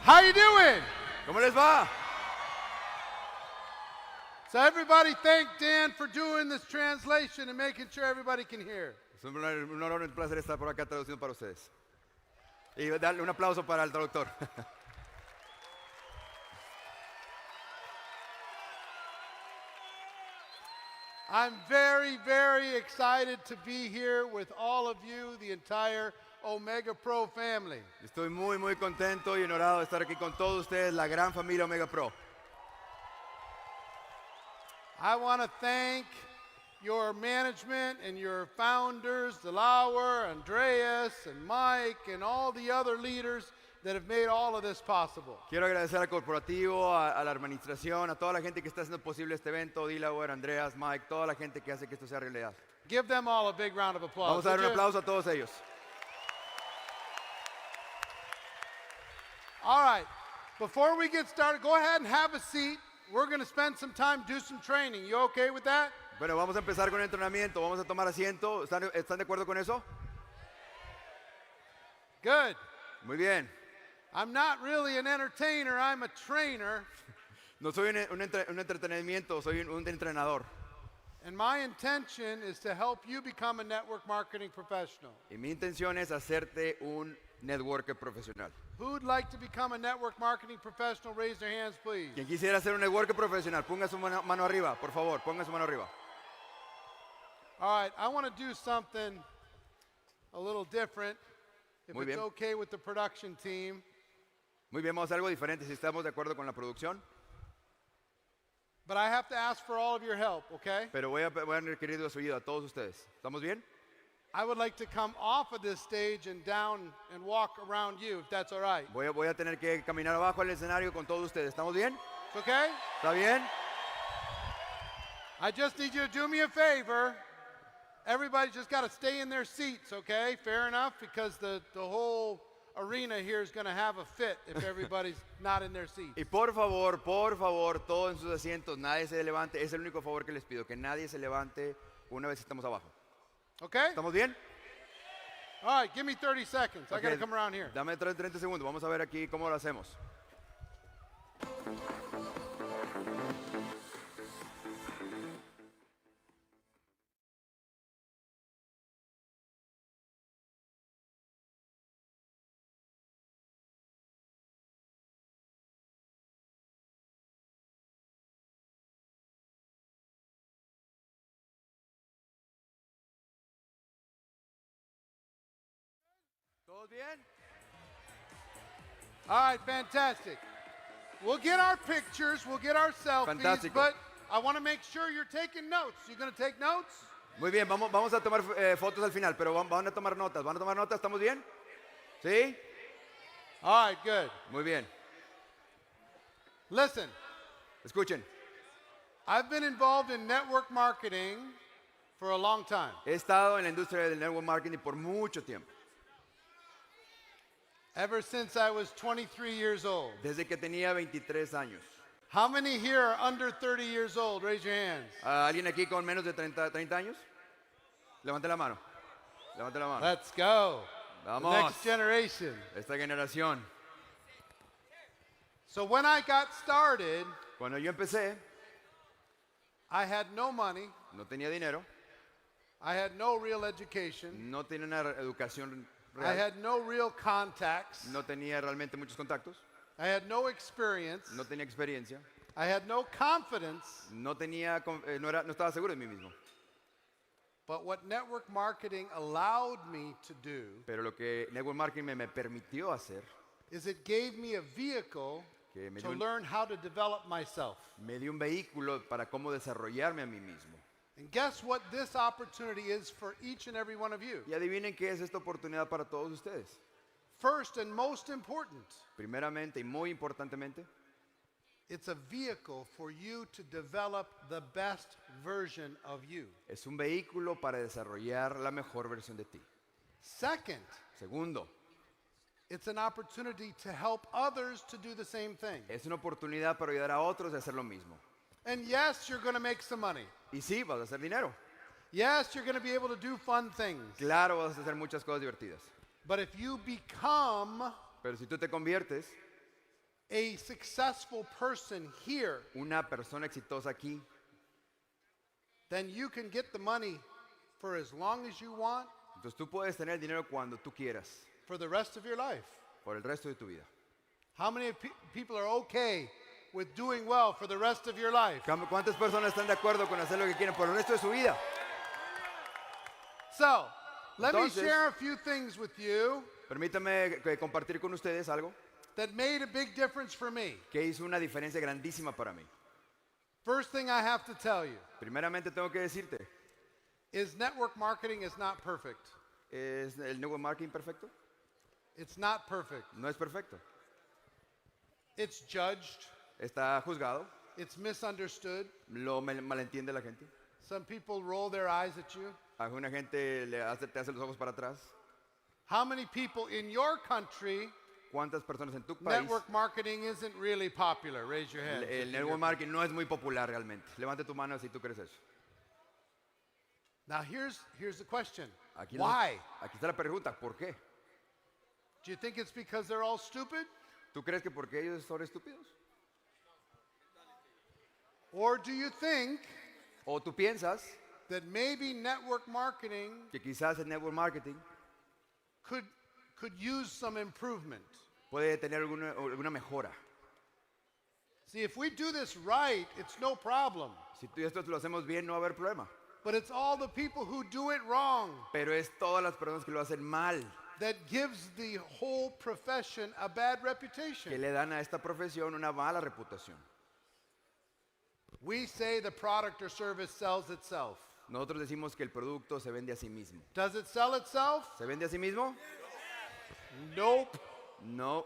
How you doing? ¿Cómo les va? So everybody thank Dan for doing this translation and making sure everybody can hear. Es un honor y un placer estar por acá traduciendo para ustedes. Y darle un aplauso para el traductor. I'm very, very excited to be here with all of you, the entire Omega Pro family. Estoy muy contento y honorado de estar aquí con todos ustedes, la gran familia Omega Pro. I want to thank your management and your founders, Delaware, Andreas, and Mike, and all the other leaders that have made all of this possible. Quiero agradecer al corporativo, a la administración, a toda la gente que está haciendo posible este evento, Delaware, Andreas, Mike, toda la gente que hace que esto sea realidad. Give them all a big round of applause. Vamos a dar un aplauso a todos ellos. All right, before we get started, go ahead and have a seat. We're going to spend some time, do some training. You okay with that? Bueno, vamos a empezar con el entrenamiento, vamos a tomar asiento. ¿Están de acuerdo con eso? Good. Muy bien. I'm not really an entertainer, I'm a trainer. No soy un entretenimiento, soy un entrenador. And my intention is to help you become a network marketing professional. Y mi intención es hacerte un networker profesional. Who'd like to become a network marketing professional? Raise their hands, please. Quien quisiera ser un networker profesional, ponga su mano arriba, por favor, ponga su mano arriba. All right, I want to do something a little different. If Muy it's bien. okay with the production team. Muy bien, vamos a hacer algo diferente si estamos de acuerdo con la producción. But I have to ask for all of your help, okay? Pero voy a requerir de su ayuda a todos ustedes. ¿Estamos bien? I would like to come off of this stage and down and walk around you, if that's all right. Voy a tener que caminar abajo al escenario con todos ustedes. ¿Estamos bien? It's okay? ¿Está bien? I just need you to do me a favor. Everybody just got to stay in their seats, okay? Fair enough? Because the whole arena here is going to have a fit if everybody's not in their seats. Y por favor, todos en sus asientos, nadie se levante. Es el único favor que les pido, que nadie se levante una vez estamos abajo. Okay? ¿Estamos bien? All right, give me 30 seconds. I Ok, got to come around here. Dame 30 segundos. Vamos a ver aquí cómo lo hacemos. ¿Todos bien? All right, fantastic. We'll get our pictures, we'll get our selfies, Fantástico. but I want to make sure you're taking notes. You going to take notes? Muy bien, vamos a tomar fotos al final, pero van a tomar notas. ¿Van a tomar notas? ¿Estamos bien? ¿Sí? All right, good. Muy bien. Listen, Escuchen, I've been involved in network marketing for a long time. he estado en la industria del network marketing por mucho tiempo. Ever since I was 23 years old. Desde que tenía 23 años. How many here are under 30 years old? Raise your hands. ¿Alguien aquí con menos de 30 años? Levante la mano. Levante la mano. Let's go. The Vamos. next generation. Esta generación. So when I got started, Cuando yo empecé, I had no money. no tenía dinero, I had no real education. no tenía una educación I real, had no real contacts. no tenía realmente muchos contactos, I had no experience. no tenía experiencia, I had no confidence. no estaba seguro de mí mismo. But what network marketing allowed me to do Pero lo que network marketing me permitió hacer, is it gave me a vehicle que me to dio, learn how to develop myself. me dio un vehículo para cómo desarrollarme a mí mismo. And guess what this opportunity is for each and every one of you? Y adivinen qué es esta oportunidad para todos ustedes. First and most important, Primeramente y muy importantemente, it's a vehicle for you to develop the best version of you. es un vehículo para desarrollar la mejor versión de ti. Second, Segundo, it's an opportunity to help others to do the same thing. es una oportunidad para ayudar a otros a hacer lo mismo. And yes, you're going to make some money. Y sí, vas a hacer dinero. Yes, you're going to be able to do fun things. Claro, vas a hacer muchas cosas divertidas. But if you become Pero si tú te conviertes a successful person here, una persona exitosa aquí, then you can get the money for as long as you want entonces tú puedes tener el dinero cuando tú quieras, for the rest of your life. por el resto de tu vida. How many people are okay with doing well for the rest of your life? ¿Cuántas personas están de acuerdo con hacer lo que quieren por el resto de su vida? So, let me Entonces- share a few things with you Permítame compartir con ustedes algo that made a big difference for me. que hizo una diferencia grandísima para mí. First thing I have to tell you Primeramente tengo que decirte, is network marketing is not perfect. ¿es el network marketing perfecto? It's not perfect. No es perfecto. It's judged, Está juzgado, it's misunderstood. lo malentiende la gente. Some people roll their eyes at you. Alguna gente te hace los ojos para atrás. How many people in your country ¿Cuántas personas en tu país? network marketing isn't really popular? Raise your hand. El network marketing no es muy popular realmente. Levante tu mano si tú crees eso. Now here's the question. Aquí, Why? aquí está la pregunta, ¿por qué? Do you think it's because they're all stupid? ¿Tú crees que porque ellos son estúpidos? Or do you think ¿O tú piensas that maybe network marketing que quizás el network marketing could use some improvement? puede tener alguna mejora? See, if we do this right, it's no problem. Si tú y esto lo hacemos bien, no va a haber problema. But it's all the people who do it wrong Pero es todas las personas que lo hacen mal that gives the whole profession a bad que reputation. le dan a esta profesión una mala reputación. We say the product or service sells itself. Nosotros decimos que el producto se vende a sí mismo. Does it sell itself? ¿Se vende a sí mismo? Nope. No.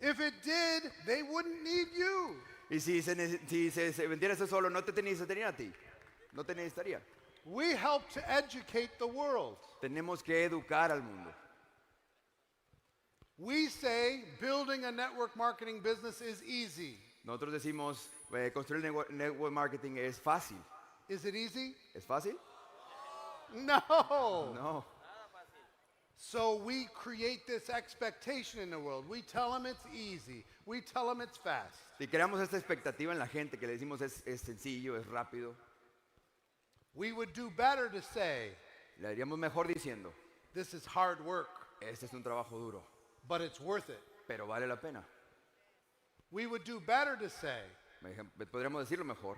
If it did, they wouldn't need you. Y si se vendiera eso solo, no te necesitaría a ti. No te necesitaría. We help to educate the world. Tenemos que educar al mundo. We say building a network marketing business is easy. Nosotros decimos, construir network marketing es fácil. Is it easy? ¿Es fácil? No. No. So we create this expectation in the world. We tell them it's easy. We tell them it's fast. Si creamos esta expectativa en la gente que le decimos es sencillo, es rápido, We would do better to say, le diríamos mejor diciendo, this is hard work, este es un trabajo duro, but it's worth it. pero vale la pena. We would do better to say, Podríamos decirlo mejor,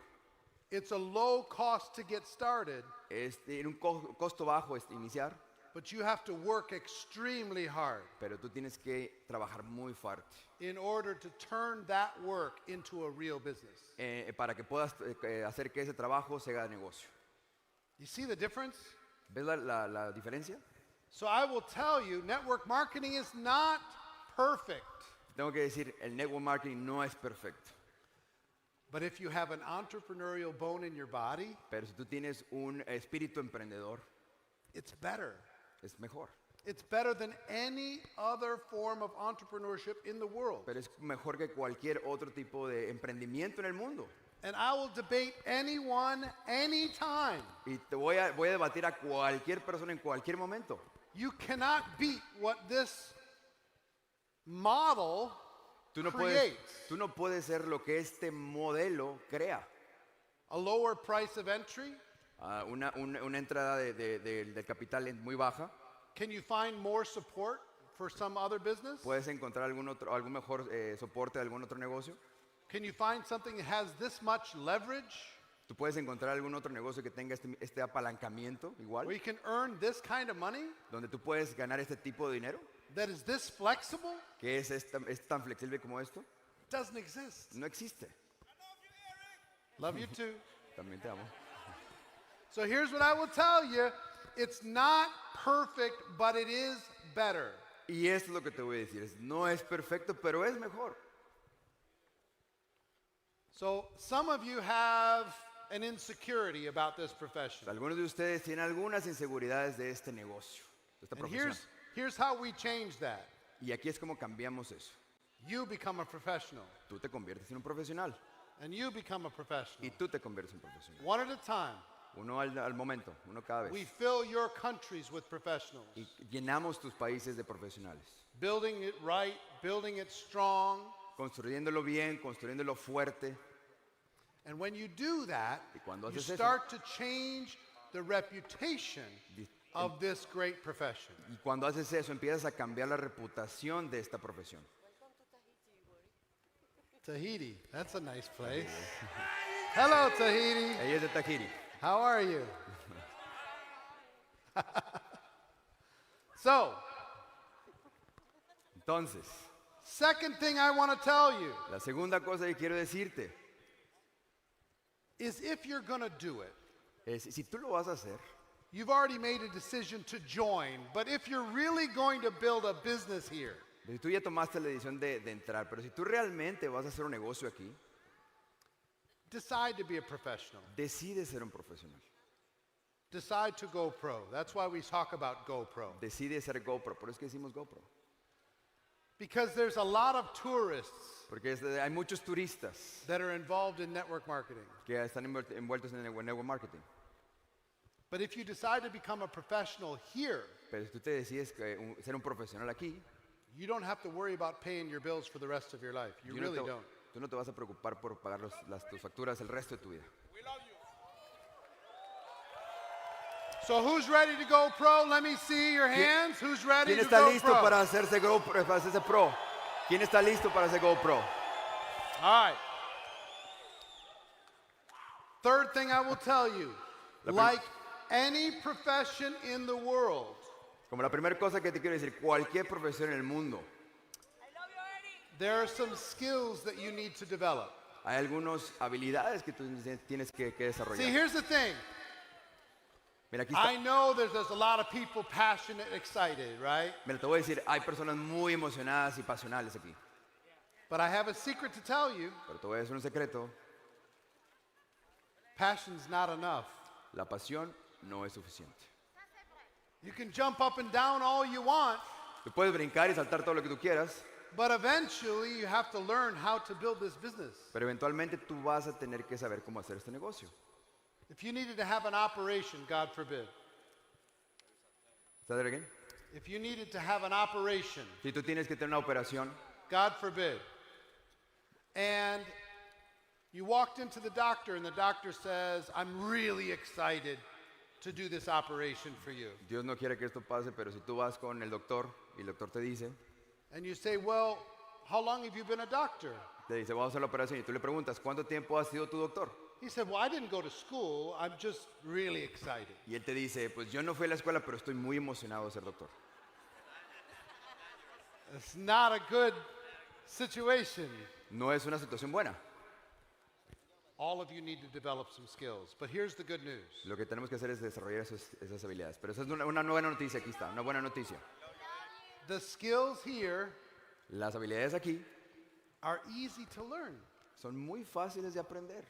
it's a low cost to get started, tiene un costo bajo iniciar, but you have to work extremely hard pero tú tienes que trabajar muy fuerte in order to turn that work into a real business. para que puedas hacer que ese trabajo se haga negocio. You see the difference? ¿Ves la diferencia? So I will tell you, network marketing is not perfect. Tengo que decir, el network marketing no es perfecto, But if you have an entrepreneurial bone in your body, pero si tú tienes un espíritu emprendedor, it's better. es mejor. It's better than any other form of entrepreneurship in the world. Pero es mejor que cualquier otro tipo de emprendimiento en el mundo. And I will debate anyone, anytime. Y te voy a debatir a cualquier persona en cualquier momento. You cannot beat what this model creates. Tú no puedes ser lo que este modelo crea. A lower price of entry. Una entrada del capital muy baja. Can you find more support for some other business? Puedes encontrar algún mejor soporte de algún otro negocio. Can you find something that has this much leverage? Tú puedes encontrar algún otro negocio que tenga este apalancamiento igual, Where you can earn this kind of money? donde tú puedes ganar este tipo de dinero, That is this flexible? que es tan flexible como esto. Doesn't exist. No existe. Love you too. También te amo. So here's what I will tell you. It's not perfect, but it is better. Y esto es lo que te voy a decir. No es perfecto, pero es mejor. So some of you have an insecurity about this profession. Algunos de ustedes tienen algunas inseguridades de este negocio, de esta And profesión. here's how we change that. Y aquí es como cambiamos eso. You become a professional. Tú te conviertes en un profesional. And you become a Y professional. tú te conviertes en un profesional. One at a time. Uno al momento, uno cada We vez. fill your countries with professionals. Y llenamos tus países de profesionales. Building it right, building it strong, construyéndolo bien, construyéndolo fuerte. And when you do that, Y cuando you haces eso, start to change the reputation of this great profession. y cuando haces eso, empiezas a cambiar la reputación de esta profesión. Tahiti, that's a nice place. Hello, Tahiti. Ella es de Tahiti. How are you? So, Entonces, second thing I want to tell you la segunda cosa que quiero decirte is if you're going to do it, es, si tú lo vas a hacer, you've already made a decision to join, but if you're really going to build a business here, si tú ya tomaste la decisión de entrar, pero si tú realmente vas a hacer un negocio aquí, decide to be a professional. decide ser un profesional. Decide to go pro. That's why we talk about go pro. Decide ser GoPro. Por eso es que decimos GoPro. Because there's a lot of tourists Porque hay muchos turistas that are involved in network marketing. que están envueltos en el network marketing. But if you decide to become a professional here, Pero si tú te decides ser un profesional aquí, you don't have to worry about paying your bills for the rest of your life. You tú really don't. tú no te vas a preocupar por pagar tus facturas el resto de tu vida. So who's ready to go pro? Let me see your hands. Who's ready ¿Quién to está go listo pro? para hacerse GoPro, para hacerse pro? ¿Quién está listo para hacer GoPro? All right. Third thing I will tell you, like any profession in the world, Como la primera cosa que te quiero decir, cualquier profesión en el mundo, there are some skills that you need to develop. hay algunas habilidades que tú tienes que See, desarrollar. here's the thing. Mira, aquí I está. know there's a lot of people passionate, excited, right? Mira, te voy a decir, hay personas muy emocionadas y pasionales aquí. But I have a secret to tell you. Pero te voy a decir un secreto, Passion's not enough. la pasión no es suficiente. You can jump up and down all you want, Tú puedes brincar y saltar todo lo que tú quieras, but eventually you have to learn how to build this business. pero eventualmente tú vas a tener que saber cómo hacer este negocio. If you needed to have an operation, God forbid. ¿Estás bien? If you needed to have an operation, Si tú tienes que tener una operación, God forbid, and you walked into the doctor and the doctor says, I'm really excited to do this operation for you. Dios no quiere que esto pase, pero si tú vas con el doctor y el doctor te dice, And you say, well, how long have you been a doctor? vamos a hacer la operación y tú le preguntas, ¿cuánto tiempo has sido tu doctor? He said, well, I didn't go to school. I'm just really excited. Y él te dice, pues yo no fui a la escuela, pero estoy muy emocionado de ser doctor. It's not a good situation. No es una situación buena. All of you need to develop some skills. But here's the good news. Lo que tenemos que hacer es desarrollar esas habilidades. Pero esa es una buena noticia, aquí está, una buena noticia. The skills here Las habilidades aquí are easy to learn. son muy fáciles de aprender.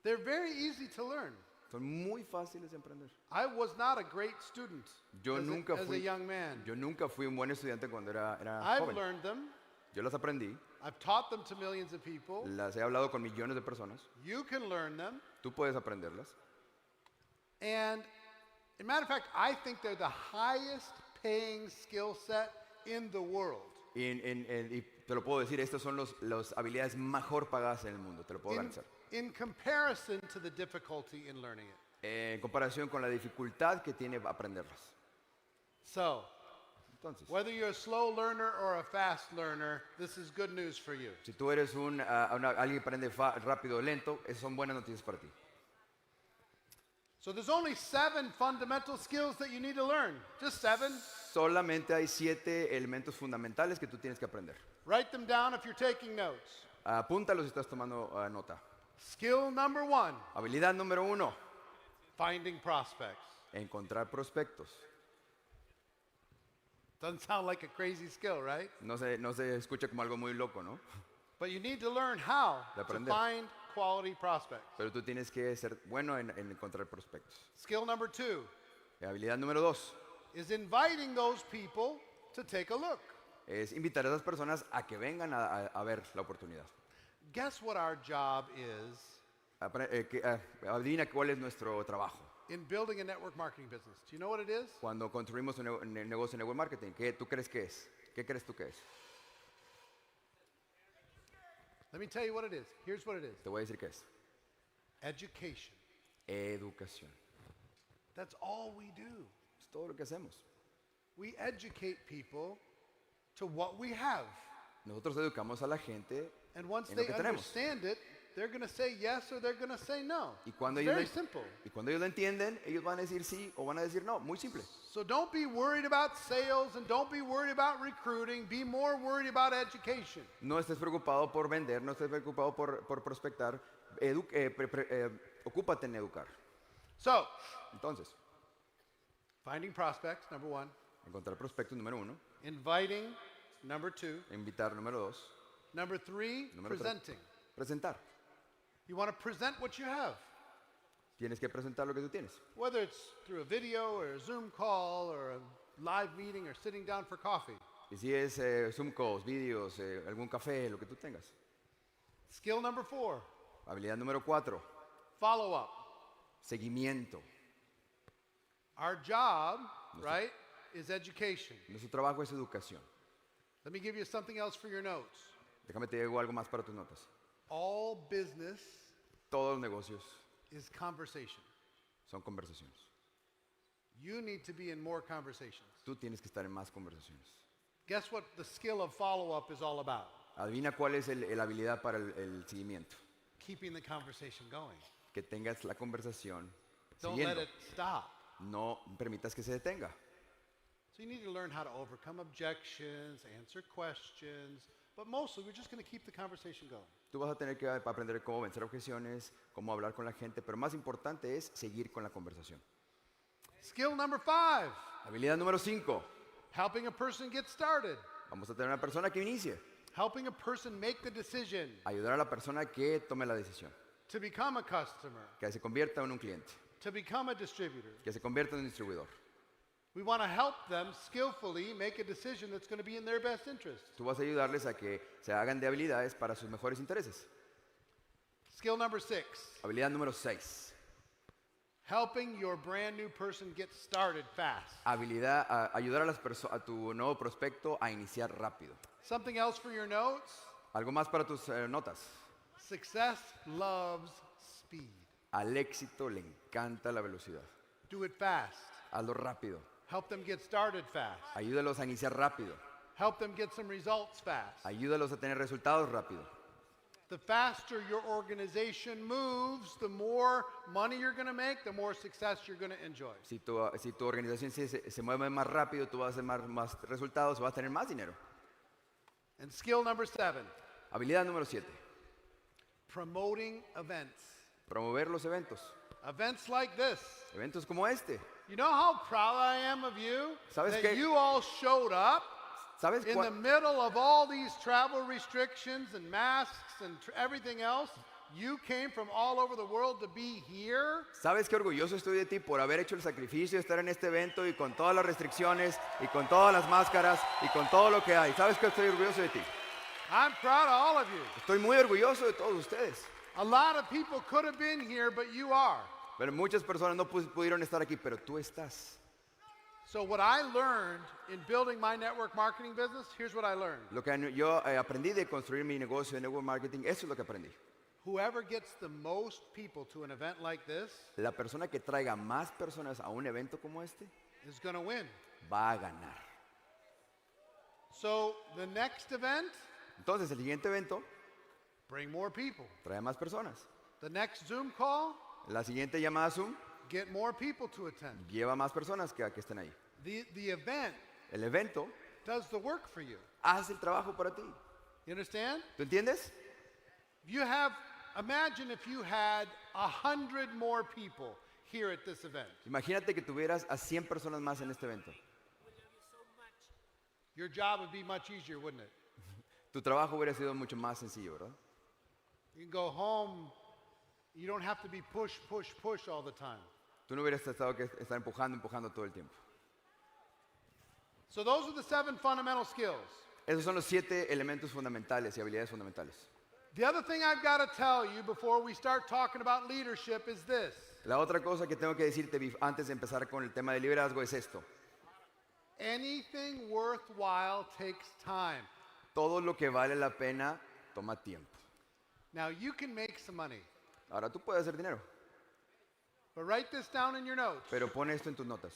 They're very easy to learn. Son muy fáciles de aprender. I was not a great student Yo as, nunca a fui, young man. yo nunca fui un buen estudiante cuando era I've joven. learned them. Yo las aprendí, I've taught them to millions of people. las he hablado con millones de personas. You can learn them. Tú puedes aprenderlas. And, as a matter of fact, I think they're the highest paying skill set in the world. Y te lo puedo decir, estas son las habilidades mejor pagadas en el mundo, te lo puedo garantizar. In comparison to the difficulty in learning it. En comparación con la dificultad que tiene aprenderlas. So, Entonces, whether you're a slow learner or a fast learner, this is good news for you. si tú eres alguien que aprende rápido o lento, esas son buenas noticias para ti. So there's only 7 fundamental skills that you need to learn. Just 7. Solamente hay 7 elementos fundamentales que tú tienes que aprender. Write them down if you're taking notes. Apúntalos si estás tomando nota. Skill number 1, Habilidad número 1, finding prospects. encontrar prospectos. Doesn't sound like a crazy skill, right? No se escucha como algo muy loco, ¿no? But you need to learn how De to aprender. find quality prospects. Pero tú tienes que ser bueno en encontrar prospectos. Skill number 2 Habilidad número 2 is inviting those people to take a look. es invitar a esas personas a que vengan a ver la oportunidad. Guess what our job is Adivina cuál es nuestro trabajo. in building a network marketing business? Do you know what it is? Cuando construimos un negocio de network marketing, ¿qué tú crees que es? ¿Qué crees tú que es? Let me tell you what it is. Here's what it is. Te voy a decir qué es. Education. Educación. That's all we do. Es todo lo que hacemos. We educate people to what we have. Nosotros educamos a la gente And once en lo they que tenemos. understand it, they're going to say yes or they're going to say no. Y cuando, It's ellos very lo, simple. y cuando ellos lo entienden, ellos van a decir sí o van a decir no. Muy simple. So don't be worried about sales and don't be worried about recruiting. Be more worried about education. No estés preocupado por vender, no estés preocupado por prospectar. Ocúpate en educar. So, Entonces, finding prospects, number 1. encontrar prospectos, número 1. Inviting, number 2. Invitar, número 2. Number 3, Número 3. presenting. Presentar. You want to present what you have, Tienes que presentar lo que tú tienes. whether it's through a video or a Zoom call or a live meeting or sitting down for coffee. Y si es Zoom calls, vídeos, algún café, lo que tú tengas. Skill number 4, Habilidad número 4. follow up. Seguimiento. Our job, right, is education. Nuestro trabajo es educación. Let me give you something else for your notes. Déjame te digo algo más para tus notas. All business Todos los negocios is conversation. son conversaciones. You need to be in more conversations. Tú tienes que estar en más conversaciones. Guess what the skill of follow-up is all about? Adivina cuál es la habilidad para el seguimiento. Keeping the conversation going. Que tengas la conversación Don't let siguiendo. it stop. No permitas que se detenga. So you need to learn how to overcome objections, answer questions, but mostly we're just going to keep the conversation going. Tú vas a tener que aprender cómo vencer objeciones, cómo hablar con la gente, pero más importante es seguir con la conversación. Skill number 5, Habilidad número 5. helping a person get started. Vamos a tener una persona que inicie. Helping a person make the decision Ayudar a la persona que tome la decisión. to become a customer, Que se convierta en un cliente. to become a distributor. Que se convierta en un distribuidor. We want to help them skillfully make a decision that's going to be in their best interest. Tú vas a ayudarles a que se hagan de habilidades para sus mejores intereses. Skill number 6, Habilidad número 6. helping your brand new person get started fast. Habilidad, ayudar a tu nuevo prospecto a iniciar rápido. Something else for your notes? Algo más para tus notas. Success loves speed. Al éxito le encanta la velocidad. Do it fast. Hazlo rápido. Help them get started fast. Ayúdalos a iniciar rápido. Help them get some results fast. Ayúdalos a tener resultados rápido. The faster your organization moves, the more money you're going to make, the more success you're going to enjoy. Si tu organización se mueve más rápido, tú vas a hacer más resultados, vas a tener más dinero. And skill number 7, Habilidad número 7. promoting events. Promover los eventos. Events like this. Eventos como este. You know how proud I am of you ¿Sabes that qué? you all showed up ¿Sabes in the middle of all these travel restrictions and masks and everything else? You came from all over the world to be here. ¿Sabes qué orgulloso estoy de ti por haber hecho el sacrificio de estar en este evento y con todas las restricciones y con todas las máscaras y con todo lo que hay? ¿Sabes qué estoy orgulloso de ti? I'm proud of all of you. Estoy muy orgulloso de todos ustedes. A lot of people could have been here, but you are. Pero muchas personas no pudieron estar aquí, pero tú estás. So what I learned in building my network marketing business, here's what I learned. Lo que yo aprendí de construir mi negocio de network marketing, eso es lo que aprendí. Whoever gets the most people to an event like this La persona que traiga más personas a un evento como este is going to win. va a ganar. So the next event, Entonces, el siguiente evento bring more people. trae más personas. The next Zoom call, La siguiente llamada Zoom get more people to attend. lleva más personas que estén ahí. The event El evento does the work for you. hace el trabajo para ti. You understand? ¿Tú entiendes? Imagine if you had 100 more people here at this event. Imagínate que tuvieras a 100 personas más en este evento. Your job would be much easier, wouldn't it? Tu trabajo hubiera sido mucho más sencillo, ¿verdad? You can go home. You don't have to be push all the time. Tú no hubieras estado que estar empujando todo el tiempo. So those are the 7 fundamental skills. Esos son los 7 elementos fundamentales y habilidades fundamentales. The other thing I've got to tell you before we start talking about leadership is this. La otra cosa que tengo que decirte antes de empezar con el tema de liderazgo es esto. Anything worthwhile takes time. Todo lo que vale la pena toma tiempo. Now you can make some money, Ahora tú puedes hacer dinero, but write this down in your notes. pero pon esto en tus notas.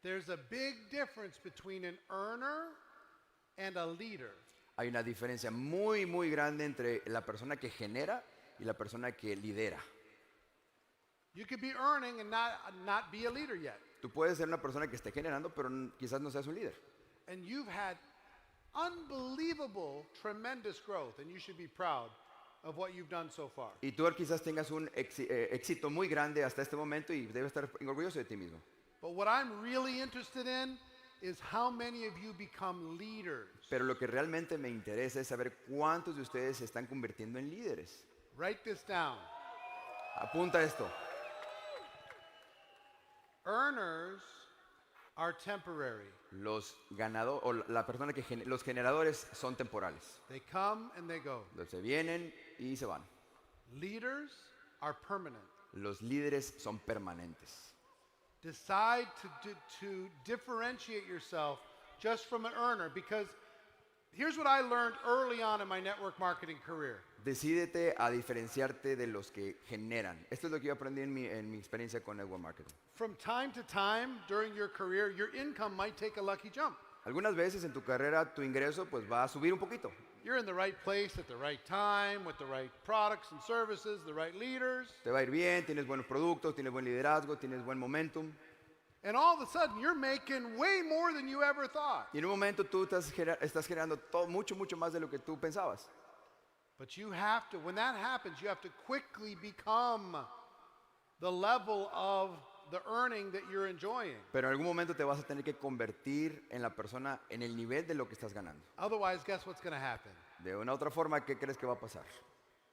There's a big difference between an earner and a leader. Hay una diferencia muy, muy grande entre la persona que genera y la persona que lidera. You could be earning and not be a leader yet. Tú puedes ser una persona que esté generando, pero quizás no seas un líder. And you've had unbelievable, tremendous growth, and you should be proud of what you've done so far. Y tú quizás tengas un éxito muy grande hasta este momento y debes estar orgulloso de ti mismo. But what I'm really interested in is how many of you become leaders. Pero lo que realmente me interesa es saber cuántos de ustedes se están convirtiendo en líderes. Write this down. Apunta esto. Earners are temporary. Los generadores son temporales. They come and they go. Se vienen y se van. Leaders are permanent. Los líderes son permanentes. Decide to differentiate yourself just from an earner, because here's what I learned early on in my network marketing career. Decídete a diferenciarte de los que generan. Esto es lo que yo aprendí en mi experiencia con network marketing. From time to time during your career, your income might take a lucky jump. Algunas veces en tu carrera tu ingreso pues va a subir un poquito. You're in the right place at the right time with the right products and services, the right leaders. Te va a ir bien, tienes buenos productos, tienes buen liderazgo, tienes buen momentum. And all of a sudden, you're making way more than you ever thought. Y en un momento tú estás generando mucho más de lo que tú pensabas. But you have to, when that happens, you have to quickly become the level of the earning that you're enjoying. Pero en algún momento te vas a tener que convertir en la persona, en el nivel de lo que estás ganando. Otherwise, guess what's going to happen? De una otra forma, ¿qué crees que va a pasar?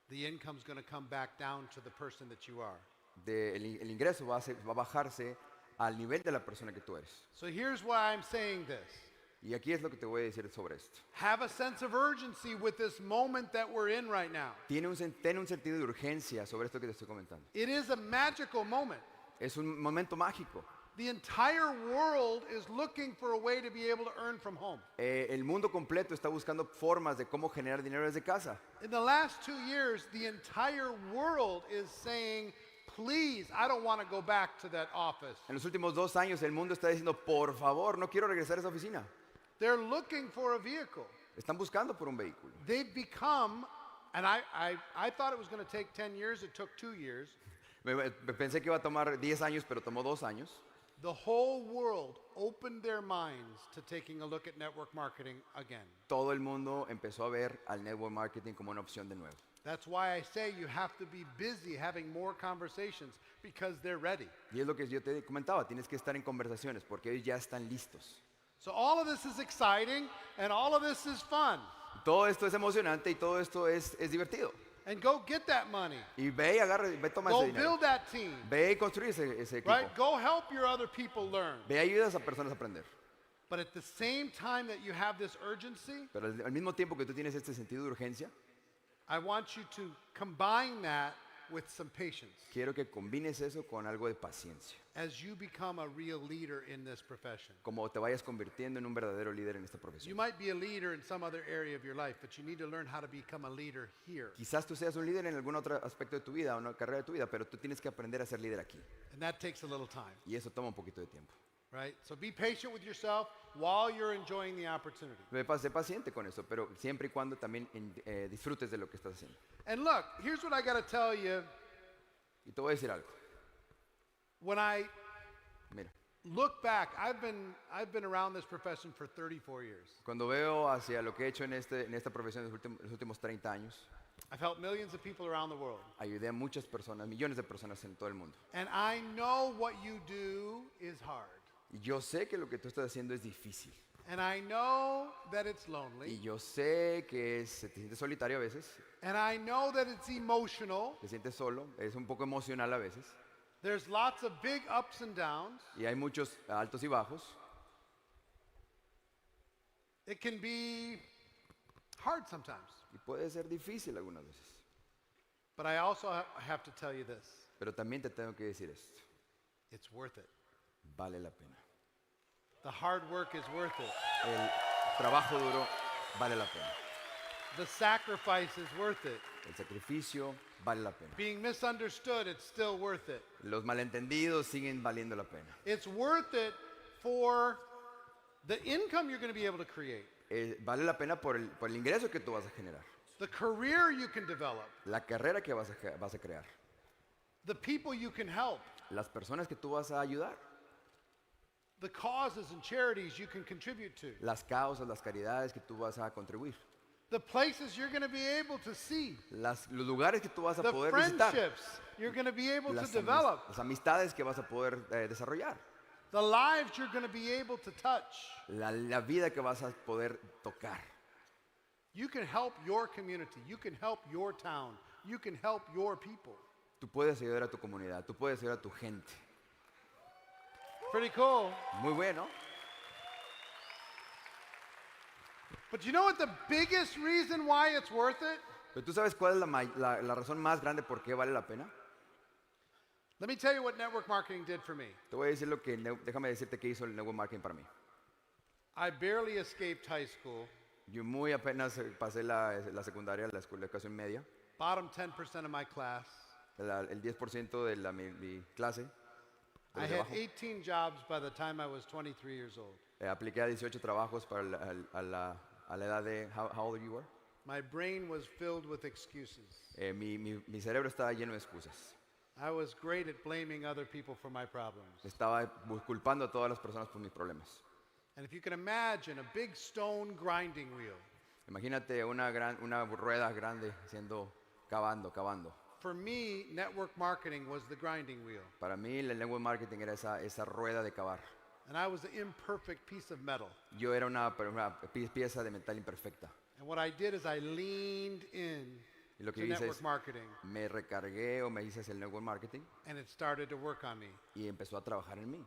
The income's going to come back down to the person that you are. El ingreso va a bajarse al nivel de la persona que tú eres. So here's why I'm saying this. Y aquí es lo que te voy a decir sobre esto. Have a sense of urgency with this moment that we're in right now. Ten un sentido de urgencia sobre esto que te estoy comentando. It is a magical moment. Es un momento mágico. The entire world is looking for a way to be able to earn from home. El mundo completo está buscando formas de cómo generar dinero desde casa. In the last 2 years, the entire world is saying, please, I don't want to go back to that office. En los últimos 2 años el mundo está diciendo, por favor, no quiero regresar a esa oficina. They're looking for a vehicle. Están buscando por un vehículo. They've become, and I thought it was going to take 10 years, it took 2 years. Pensé que iba a tomar 10 años, pero tomó 2 años. The whole world opened their minds to taking a look at network marketing again. Todo el mundo empezó a ver al network marketing como una opción de nuevo. That's why I say you have to be busy having more conversations, because they're ready. Y es lo que yo te comentaba, tienes que estar en conversaciones porque ellos ya están listos. So all of this is exciting and all of this is fun. Todo esto es emocionante y todo esto es divertido. And go get that money. Y ve y agarra, ve toma Go ese dinero. build that team. Ve y construye ese equipo. Right? Go help your other people learn. Ve y ayuda a esas personas a aprender. But at the same time that you have this urgency, Pero al mismo tiempo que tú tienes este sentido de urgencia, I want you to combine that with some patience quiero que combines eso con algo de paciencia. as you become a real leader in this profession. Como te vayas convirtiendo en un verdadero líder en esta You profesión. might be a leader in some other area of your life, but you need to learn how to become a leader here. Quizás tú seas un líder en algún otro aspecto de tu vida o una carrera de tu vida, pero tú tienes que aprender a ser líder aquí. And that takes a little time, Y eso toma un poquito de tiempo. right? So be patient with yourself while you're enjoying the opportunity. Sé paciente con eso, pero siempre y cuando también disfrutes de lo que estás haciendo. And look, here's what I got to tell you. Y te voy a decir algo. When I Mira, look back, I've been around this profession for 34 years. cuando veo hacia lo que he hecho en esta profesión en los últimos 30 años, I've helped millions of people around the world. ayudé a muchas personas, millones de personas en todo el mundo. And I know what you do is hard. Y yo sé que lo que tú estás haciendo es difícil. And I know that it's Y lonely. yo sé que te sientes solitario a veces, And I know that it's emotional. te sientes solo, es un poco emocional a veces. There's lots of big ups and downs. Y hay muchos altos y bajos. It can be hard sometimes. Y puede ser difícil algunas veces. But I also have to tell you this. Pero también te tengo que decir esto. It's worth it. Vale la pena. The hard work is worth it. El trabajo duro vale la pena. The sacrifice is worth it. El sacrificio vale la pena. Being misunderstood, it's still worth it. Los malentendidos siguen valiendo la pena. It's worth it for the income you're going to be able to create, Vale la pena por el ingreso que tú vas a generar, the career you can develop, la carrera que vas a crear, the people you can help, las personas que tú vas a ayudar, the causes and charities you can contribute to, las causas, las caridades que tú vas a contribuir, the places you're going to be able to see, los lugares que tú vas a the poder visitar, friendships you're going to be able to las develop, las amistades que vas a poder desarrollar, the lives you're going to be able to touch. la vida que vas a poder tocar. You can help your community. You can help your town. You can help your people. Tú puedes ayudar a tu comunidad, tú puedes ayudar a tu gente. Pretty cool. Muy bueno. But you know what the biggest reason why it's worth it? Pero tú sabes cuál es la razón más grande por qué vale la pena. Let me tell you what network marketing did for me. Te voy a decir déjame decirte qué hizo el network marketing para mí. I barely escaped high school, Yo muy apenas pasé la secundaria, la educación media, bottom 10% of my class. el 10% de mi clase. de I los de had abajo. 18 jobs by the time I was 23 years old. Apliqué a 18 trabajos para a la edad de, how old you were? My brain was filled with excuses. Mi cerebro estaba lleno de excusas. I was great at blaming other people for my problems. Estaba culpando a todas las personas por mis problemas. And if you can imagine a big stone grinding wheel, Imagínate una rueda grande cavando. for me, network marketing was the grinding wheel. Para mí el network marketing era esa rueda de cavar. And I was an imperfect piece of metal. Yo era una pieza de metal imperfecta. And what I did is I leaned in Y lo to que hice network es, marketing, me recargué o me hice hacia el network marketing and it started to work on me. y empezó a trabajar en mí.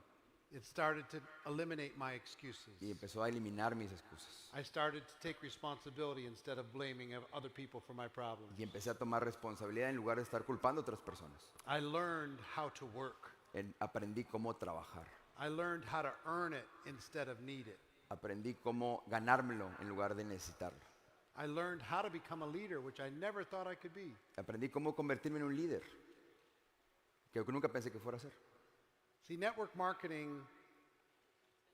It started to eliminate my excuses. Y empezó a eliminar mis excusas. I started to take responsibility instead of blaming other people for my problems. Y empecé a tomar responsabilidad en lugar de estar culpando a otras personas. I learned how to work. Aprendí cómo trabajar. I learned how to earn it instead of need it. Aprendí cómo ganármelo en lugar de necesitarlo. I learned how to become a leader, which I never thought I could be. Aprendí cómo convertirme en un líder, que nunca pensé que fuera a ser. See, network marketing,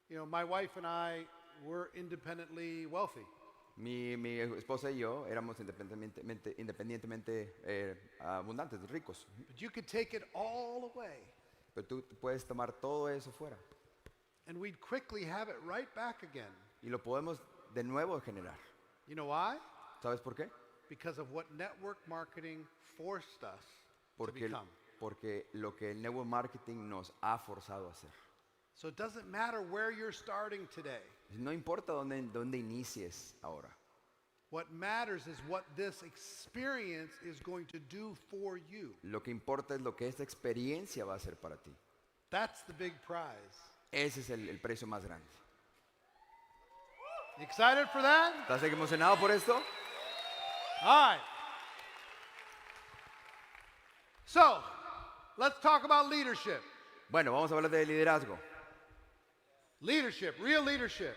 you know, my wife and I were independently wealthy. Mi esposa y yo éramos independientemente abundantes, ricos. But you could take it all away, Pero tú puedes tomar todo eso fuera and we'd quickly have it right back again. y lo podemos de nuevo generar. You know why? ¿Sabes por qué? Because of what network marketing forced us to Porque, become. porque lo que el network marketing nos ha forzado a hacer. So it doesn't matter where you're starting today. No importa dónde inicies ahora. What matters is what this experience is going to do for you. Lo que importa es lo que esta experiencia va a hacer para ti. That's the big prize. Ese es el precio más grande. You excited for that? ¿Estás emocionado por esto? All right. So, let's talk about leadership. Bueno, vamos a hablar de liderazgo. Leadership, real leadership.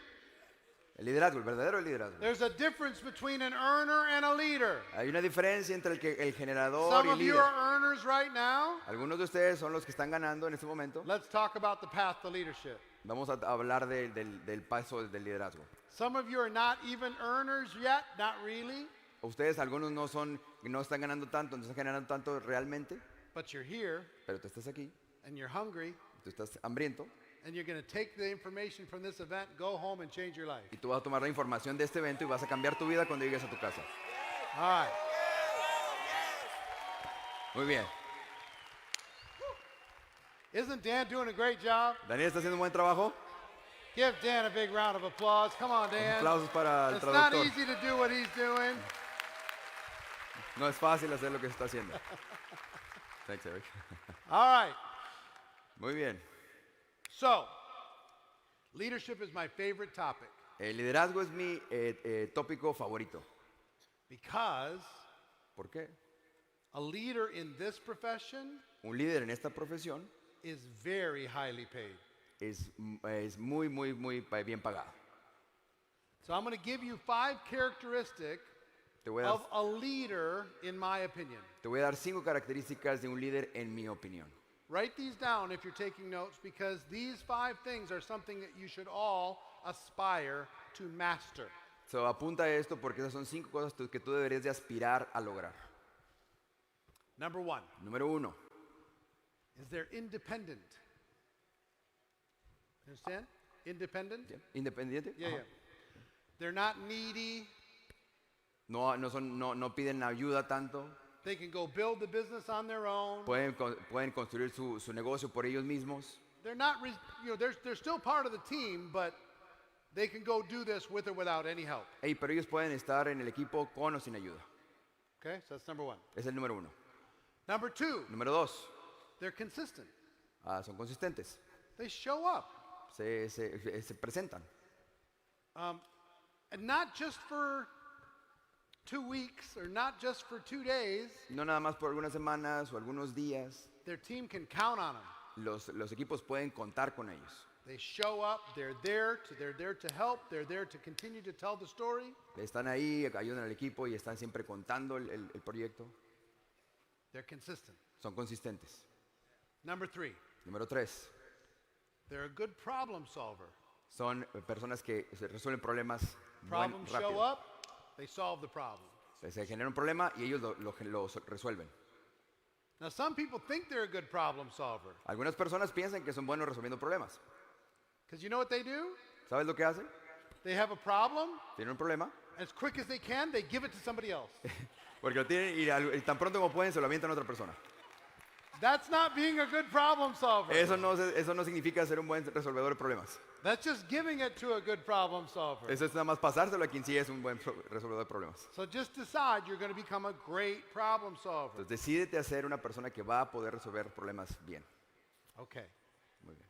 El liderazgo, el verdadero liderazgo. There's a difference between an earner and a leader. Hay una diferencia entre el generador Some y el of you líder. are earners right now. Algunos de ustedes son los que están ganando en este momento. Let's talk about the path to leadership. Vamos a hablar del paso del liderazgo. Some of you are not even earners yet, not really, Ustedes, algunos no están ganando tanto, no están ganando tanto realmente, but you're here pero tú estás aquí, and you're hungry, tú estás hambriento and you're going to take the information from this event, go home and change your life. y tú vas a tomar la información de este evento y vas a cambiar tu vida cuando llegues a tu casa. All right. Muy bien. Isn't Dan doing a great job? Daniel está haciendo un buen trabajo. Give Dan a big round of applause. Come on, Dan. Aplausos para el It's not traductor. easy to do what he's doing. No es fácil hacer lo que se está haciendo. Thanks, Eric. All right. Muy bien. So, leadership is my favorite topic El liderazgo es mi tópico favorito. because ¿Por qué? a leader in this profession Un líder en esta profesión is very highly paid. es muy bien pagado. So I'm going to give you 5 characteristics Te voy a of dar, a leader, in my opinion. te voy a dar 5 características de un líder en mi opinión. Write these down if you're taking notes, because these 5 things are something that you should all aspire to master. So, apunta esto porque esas son 5 cosas que tú deberías de aspirar a lograr. Number 1, Número 1, is they're independent. Understand? Independent? independiente. Yeah, Ajá. yeah. They're not needy. No piden ayuda tanto. They can go build the business on their own. Pueden construir su negocio por ellos mismos. They're not, they're still part of the team, but they can go do this with or without any help. Pero ellos pueden estar en el equipo con o sin ayuda. Okay, so that's number 1. Es el número 1. Number 2, Número 2, they're consistent. son consistentes. They show up. Se presentan. And not just for 2 weeks or not just for 2 days. No nada más por algunas semanas o algunos días. Their team can count on them. Los equipos pueden contar con ellos. They show up, they're there to help, they're there to continue to tell the story. Están ahí, ayudan al equipo y están siempre contando el proyecto. They're consistent. Son consistentes. Number 3, Número 3, they're a good problem solver. son personas que se resuelven problemas Problems show rápido. up, they solve the problem. Se genera un problema y ellos lo resuelven. Now, some people think they're a good problem solver, Algunas personas piensan que son buenos resolviendo problemas. because you know what they do? ¿Sabes lo que hacen? They have a problem, Tienen un problema, as quick as they can, they give it to somebody else. porque lo tienen y tan pronto como pueden se lo avientan a otra persona. That's not being a good problem solver. Eso no significa ser un buen resolvedor de problemas. That's just giving it to a good problem solver. Eso es nada más pasárselo a quien sí es un buen resolvedor de problemas. So just decide you're going to become a great problem solver. Entonces decídete a ser una persona que va a poder resolver problemas bien. Okay. Muy bien.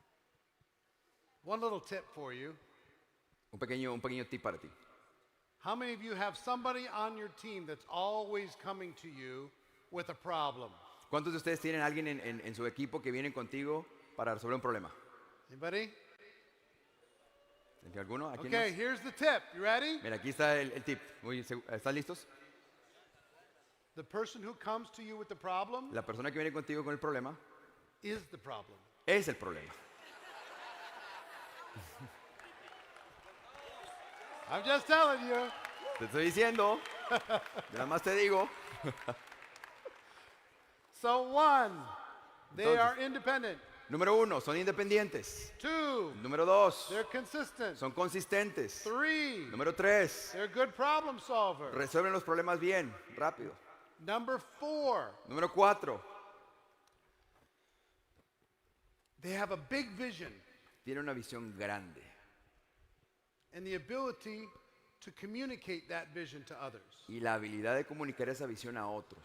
One little tip for you. Un pequeño tip para ti. How many of you have somebody on your team that's always coming to you with a problem? ¿Cuántos de ustedes tienen a alguien en su equipo que viene contigo para resolver un problema? Anybody? ¿Tiene alguno? ¿Aquí Okay, más? here's the tip. You ready? Mira, aquí está el tip. ¿Están listos? The person who comes to you with the problem La persona que viene contigo con el problema is the problem. es el problema. I'm just telling you. Te estoy diciendo, nada más te digo. So 1, they Entonces, are independent. Número 1, son independientes. 2, Número 2, they're consistent. son consistentes. 3, Número 3, they're good problem solvers. resuelven los problemas bien, rápido. Number 4, Número 4, they have a big vision tiene una visión grande and the ability to communicate that vision to others. y la habilidad de comunicar esa visión a otros.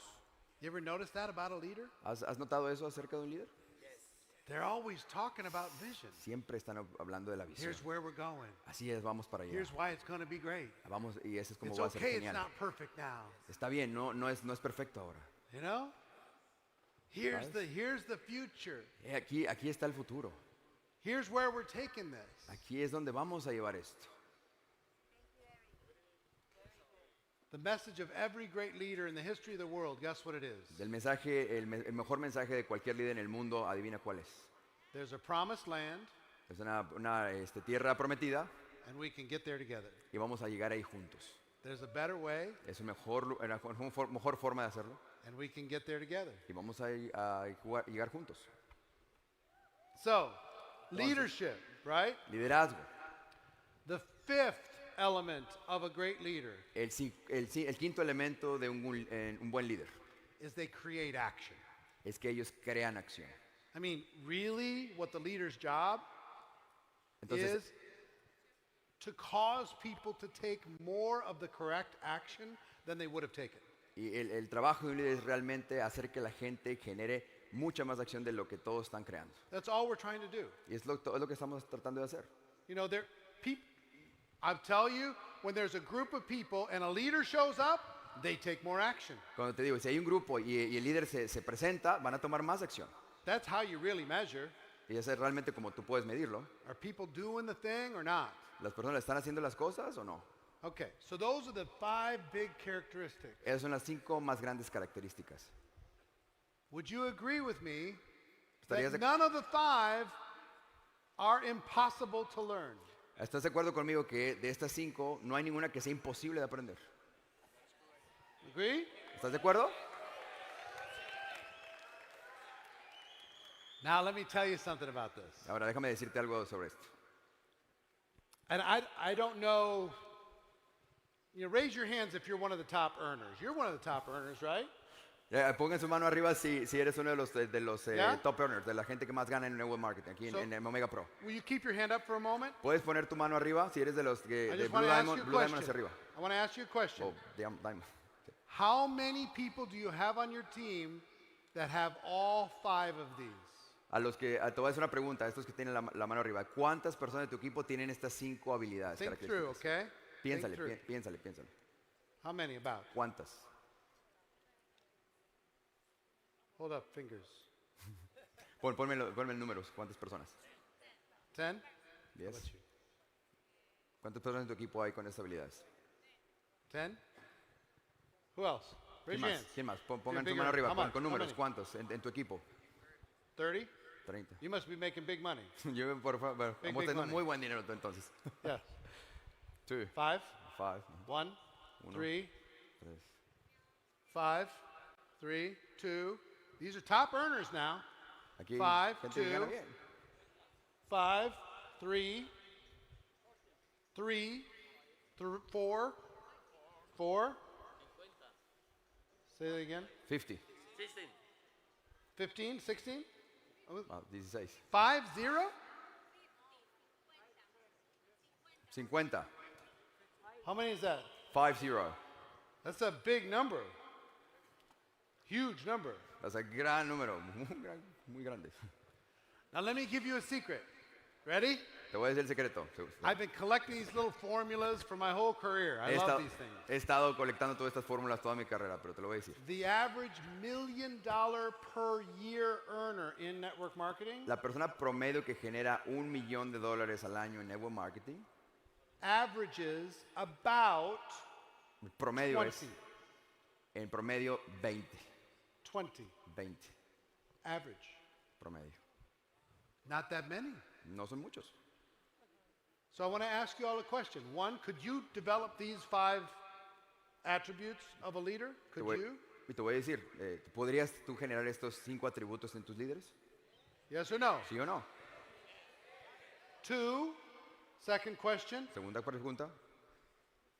You ever notice that about a leader? ¿Has notado eso acerca de un líder? They're always talking about vision. Siempre están hablando de la visión. Here's where we're going. Así es, vamos para allá. Here's why it's going to be great. Vamos, y ese es como It's va a ser okay, it's genial. not perfect now. Está bien, no es perfecto ahora. You know? Here's ¿Sabes? the future. Aquí está el futuro. Here's where we're taking this. Aquí es donde vamos a llevar esto. The message of every great leader in the history of the world, guess what it is? El mejor mensaje de cualquier líder en el mundo, adivina cuál es. There's a promised land, Es una tierra prometida and we can get there together. y vamos a llegar ahí juntos. There's a better way, Es una mejor forma de hacerlo and we can get there together. y vamos a llegar juntos. So, leadership, right? Liderazgo. The 5th element of a great leader El quinto elemento de un buen líder is they create action. es que ellos crean acción. I mean, really, what the leader's job Entonces, is to cause people to take more of the correct action than they would have taken. y el trabajo de un líder es realmente hacer que la gente genere mucha más acción de lo que todos están creando. That's all we're trying to do. Y es lo que estamos tratando de hacer. You know, I tell you, when there's a group of people and a leader shows up, they take more action. Cuando te digo, si hay un grupo y el líder se presenta, van a tomar más acción. That's how you really measure. Y eso es realmente como tú puedes medirlo. Are people doing the thing or not? ¿Las personas están haciendo las cosas o no? Okay, so those are the 5 big characteristics. Esas son las 5 más grandes características. Would you agree with me ¿Estarías that de, none of the 5 are impossible to learn? ¿Estás de acuerdo conmigo que de estas 5 no hay ninguna que sea imposible de aprender? Agree? ¿Estás de acuerdo? Now let me tell you something about this. Ahora déjame decirte algo sobre esto. And I don't know, raise your hands if you're one of the top earners. You're one of the top earners, right? Pongan su mano arriba si eres uno de los ¿Ya? top earners, de la gente que más gana en network marketing, aquí So- en Omega Pro. Will you keep your hand up for a moment? Puedes poner tu mano arriba si eres de los que I de just Blue want to ask you Diamond, a Blue Diamond hacia question. arriba. I want to ask you a question. O Diamond. How many people do you have on your team that have all 5 of these? Te voy a hacer una pregunta, a estos que tienen la mano arriba. ¿Cuántas personas de tu equipo tienen estas 5 habilidades? Think through, características? okay? Piénsale, Think through. piénsale. How many about? ¿Cuántas? Hold up, fingers. Ponme en números. ¿Cuántas personas? 10? How 10. about you? ¿Cuántas personas en tu equipo hay con estas habilidades? 10? Who else? Raise your hands. ¿Quién más? Pongan bigger. su mano arriba, How much? con How números. many? ¿Cuántos en tu equipo? 30? 30. You must be making big money. Yo, por favor, Big vamos teniendo money. muy buen dinero entonces. Yes. 2, 5? 5, 1, Uno. 3, 3. 5, 3, 2. These are top earners now. Aquí 5, gente que gana 2, bien. 5, 3, 3, 4, 4. Say that again. 50. 15, 16? 16. 5, 0? 50. How many is that? 5-0. That's a big number. Huge number. Es un gran número, muy grande. Now let me give you a secret. Ready? Te voy a decir el secreto. I've been collecting these little formulas for my whole career. I love these things. He estado colectando todas estas fórmulas toda mi carrera, pero te lo voy a decir. The average $1 million per year earner in network marketing La persona promedio que genera $1 millón al año en network marketing, averages about el promedio 20. es, en promedio, 20. 20. 20, Average. promedio. Not that many. No son muchos. So I want to ask you all a question. One, could you develop these 5 attributes of a leader? Te Could voy, you? y te voy a decir, ¿podrías tú generar estos 5 atributos en tus líderes? Yes or no? ¿Sí o no? 2, second question. Segunda pregunta.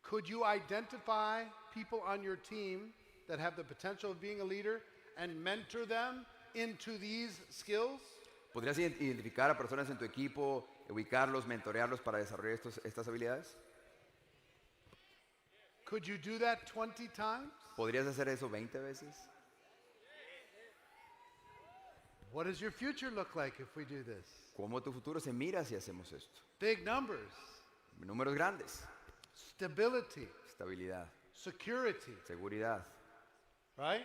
Could you identify people on your team that have the potential of being a leader and mentor them into these skills? ¿Podrías identificar a personas en tu equipo, ubicarlos, mentorearlos para desarrollar estas habilidades? Could you do that 20 times? ¿Podrías hacer eso 20 veces? What does your future look like if we do this? ¿Cómo tu futuro se mira si hacemos esto? Big numbers, Números grandes, stability, estabilidad, security, seguridad. right?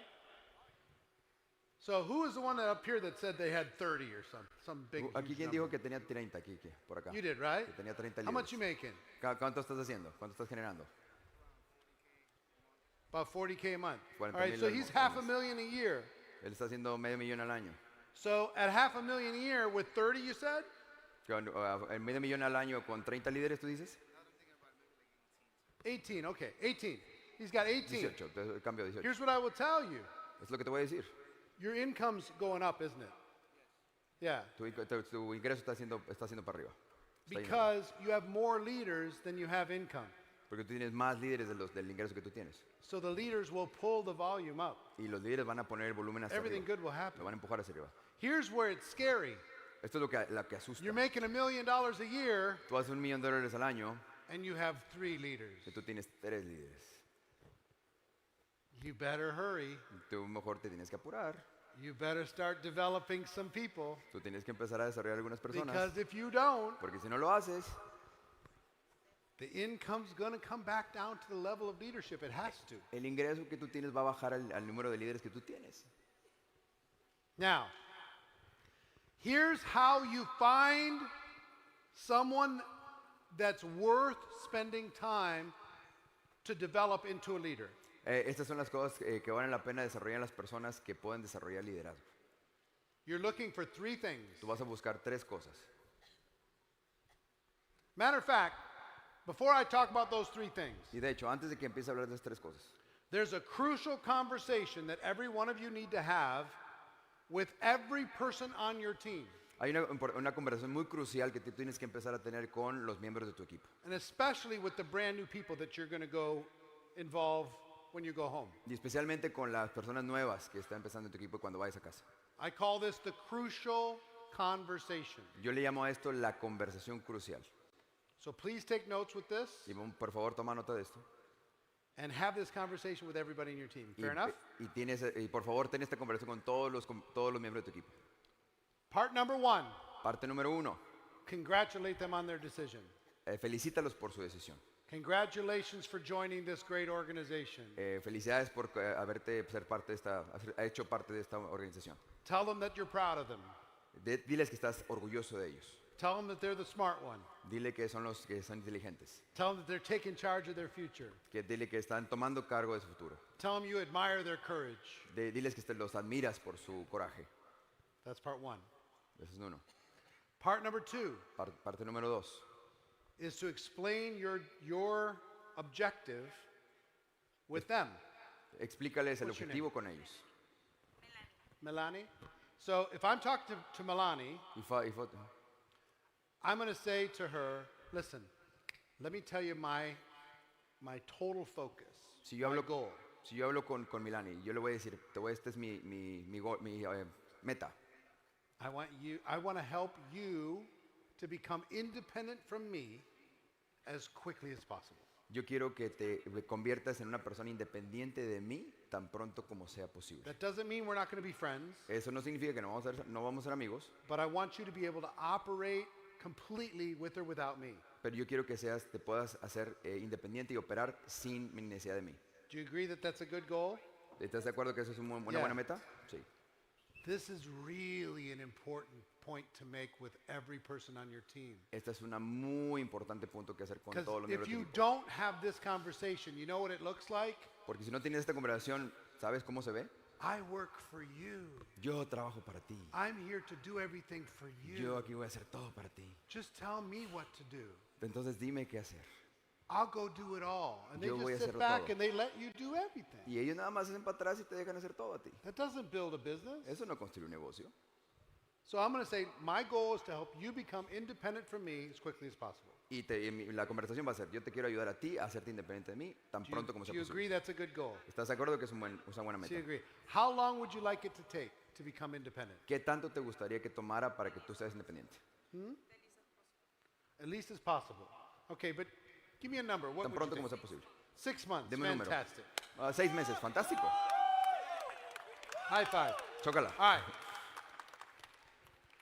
So who was the one that up here that said they had 30 or some big Aquí huge quién number? dijo que tenía 30 aquí, por acá. You did, right? Que tenía 30 How much you líderes. making? ¿Cuánto estás haciendo? ¿Cuánto estás generando? About 40K a month. All 40,000 right, so al he's mes. $500,000 a year. Él está haciendo $500,000 al año. So at $500,000 a year with 30, you said? En $500,000 al año con 30 líderes, ¿tú dices? 18, okay, 18. He's got 18. 18, entonces cambio 18. Here's what I will tell you. Es lo que te voy a decir. Your income's going up, isn't it? Yeah, Tu ingreso está haciendo para arriba. Está yendo. because you have more leaders than you have income. Porque tú tienes más líderes del ingreso que tú tienes. So the leaders will pull the volume up. Y los líderes van a poner el volumen hacia Everything arriba. good will happen. Lo van a empujar hacia arriba. Here's where it's scary. Esto es lo que asusta. You're making $1 million a year Tú haces $1 millón al año and you have 3 leaders. y tú tienes 3 líderes. You better hurry. Tú mejor te tienes que apurar. You better start developing some people. Tú tienes que empezar a desarrollar algunas personas. Because if you don't, Porque si no lo haces, the income's going to come back down to the level of leadership. It has to. el ingreso que tú tienes va a bajar al número de líderes que tú tienes. Now, here's how you find someone that's worth spending time to develop into a leader. Estas son las cosas que valen la pena desarrollar en las personas que pueden desarrollar liderazgo. You're looking for 3 things. Tú vas a buscar 3 cosas. Matter of fact, before I talk about those 3 things, Y de hecho, antes de que empiece a hablar de estas 3 cosas, there's a crucial conversation that every one of you need to have with every person on your team, hay una conversación muy crucial que tú tienes que empezar a tener con los miembros de tu equipo. and especially with the brand new people that you're going to go involve when you go home. Y especialmente con las personas nuevas que están empezando en tu equipo cuando vayas a casa. I call this the crucial conversation. Yo le llamo a esto la conversación crucial. So please take notes with this Y por favor, toma nota de esto. and have this conversation with everybody in your team. Fair enough? Y por favor, ten esta conversación con todos los miembros de tu equipo. Part number 1, Parte número 1. congratulate them on their decision. Felicítalos por su decisión. Congratulations for joining this great organization. Felicidades por haberte hecho parte de esta organización. Tell them that you're proud of them. Diles que estás orgulloso de ellos. Tell them that they're the smart one. Dile que son los que son inteligentes. Tell them that they're taking charge of their future. Dile que están tomando cargo de su futuro. Tell them you admire their courage. Diles que los admiras por su coraje. That's part 1. Ese es uno. Part number 2 Parte número 2. is to explain your objective with them. Explícales el What's your objetivo con ellos. Melanie? So if I'm talking to Melanie, I'm going to say to her, listen, let me tell you my total focus, Si yo my hablo, goal. si yo hablo con Milani, yo le voy a decir, esta es mi meta. I want to help you to become independent from me as quickly as possible. Yo quiero que te conviertas en una persona independiente de mí tan pronto como sea posible. That doesn't mean we're not going to be friends, Eso no significa que no vamos a ser amigos, but I want you to be able to operate completely with or without me. pero yo quiero que te puedas hacer independiente y operar sin mi necesidad de mí. Do you agree that that's a good goal? ¿Estás de acuerdo que eso es una Yeah. buena meta? Sí. This is really an important point to make with every person on your team. Este es un muy importante punto que hacer con Because todos los if miembros de tu you equipo. don't have this conversation, you know what it looks like? Porque si no tienes esta conversación, ¿sabes cómo se ve? I work for you. Yo trabajo para ti. I'm here to do everything for Yo you. aquí voy a hacer todo para ti. Just tell me what to do. Entonces dime qué hacer. I'll go do it all. And they Yo voy a just sit hacerlo back todo. and they let you do everything. Y ellos nada más hacen para atrás y te dejan hacer todo a ti. That doesn't build a business. Eso no construye un negocio. So I'm going to say my goal is to help you become independent from me as quickly as possible. Y la conversación va a ser, yo te quiero ayudar a ti a hacerte independiente de mí tan Do you, pronto como do sea you posible. agree that's a good goal? ¿Estás de acuerdo que es una buena Do meta? you agree? How long would you like it to take to become independent? ¿Qué tanto te gustaría que tomara para que tú seas independiente? At least as possible. Okay, but give me a number. What Tan would pronto you como think? sea posible. 6 months. Deme un número. Fantastic. 6 meses, fantástico. High five. Chócala. All right.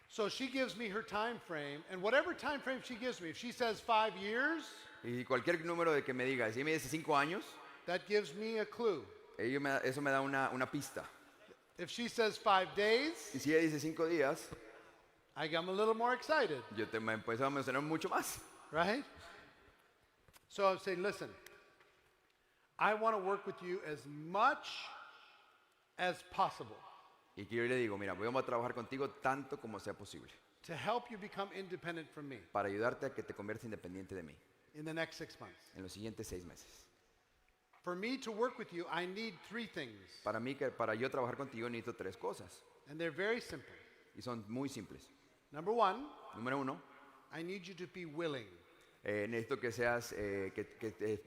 So she gives me her time frame, and whatever time frame she gives me, if she says 5 years, Y cualquier número de que me diga, si me dice 5 años, that gives me a clue. eso me da una pista. If she says 5 days, Y si ella dice 5 días, I'm a little more excited, me empiezo a emocionar mucho más. right? So I'm saying, listen, I want to work with you as much as possible Y que yo le digo, mira, vamos a trabajar contigo tanto como sea posible to help you become independent from me para ayudarte a que te conviertas independiente de mí in the next 6 months. en los siguientes 6 meses. For me to work with you, I need 3 things, Para yo trabajar contigo necesito 3 cosas and they're very simple. y son muy simples. Number 1, Número 1, I need you to be willing. necesito que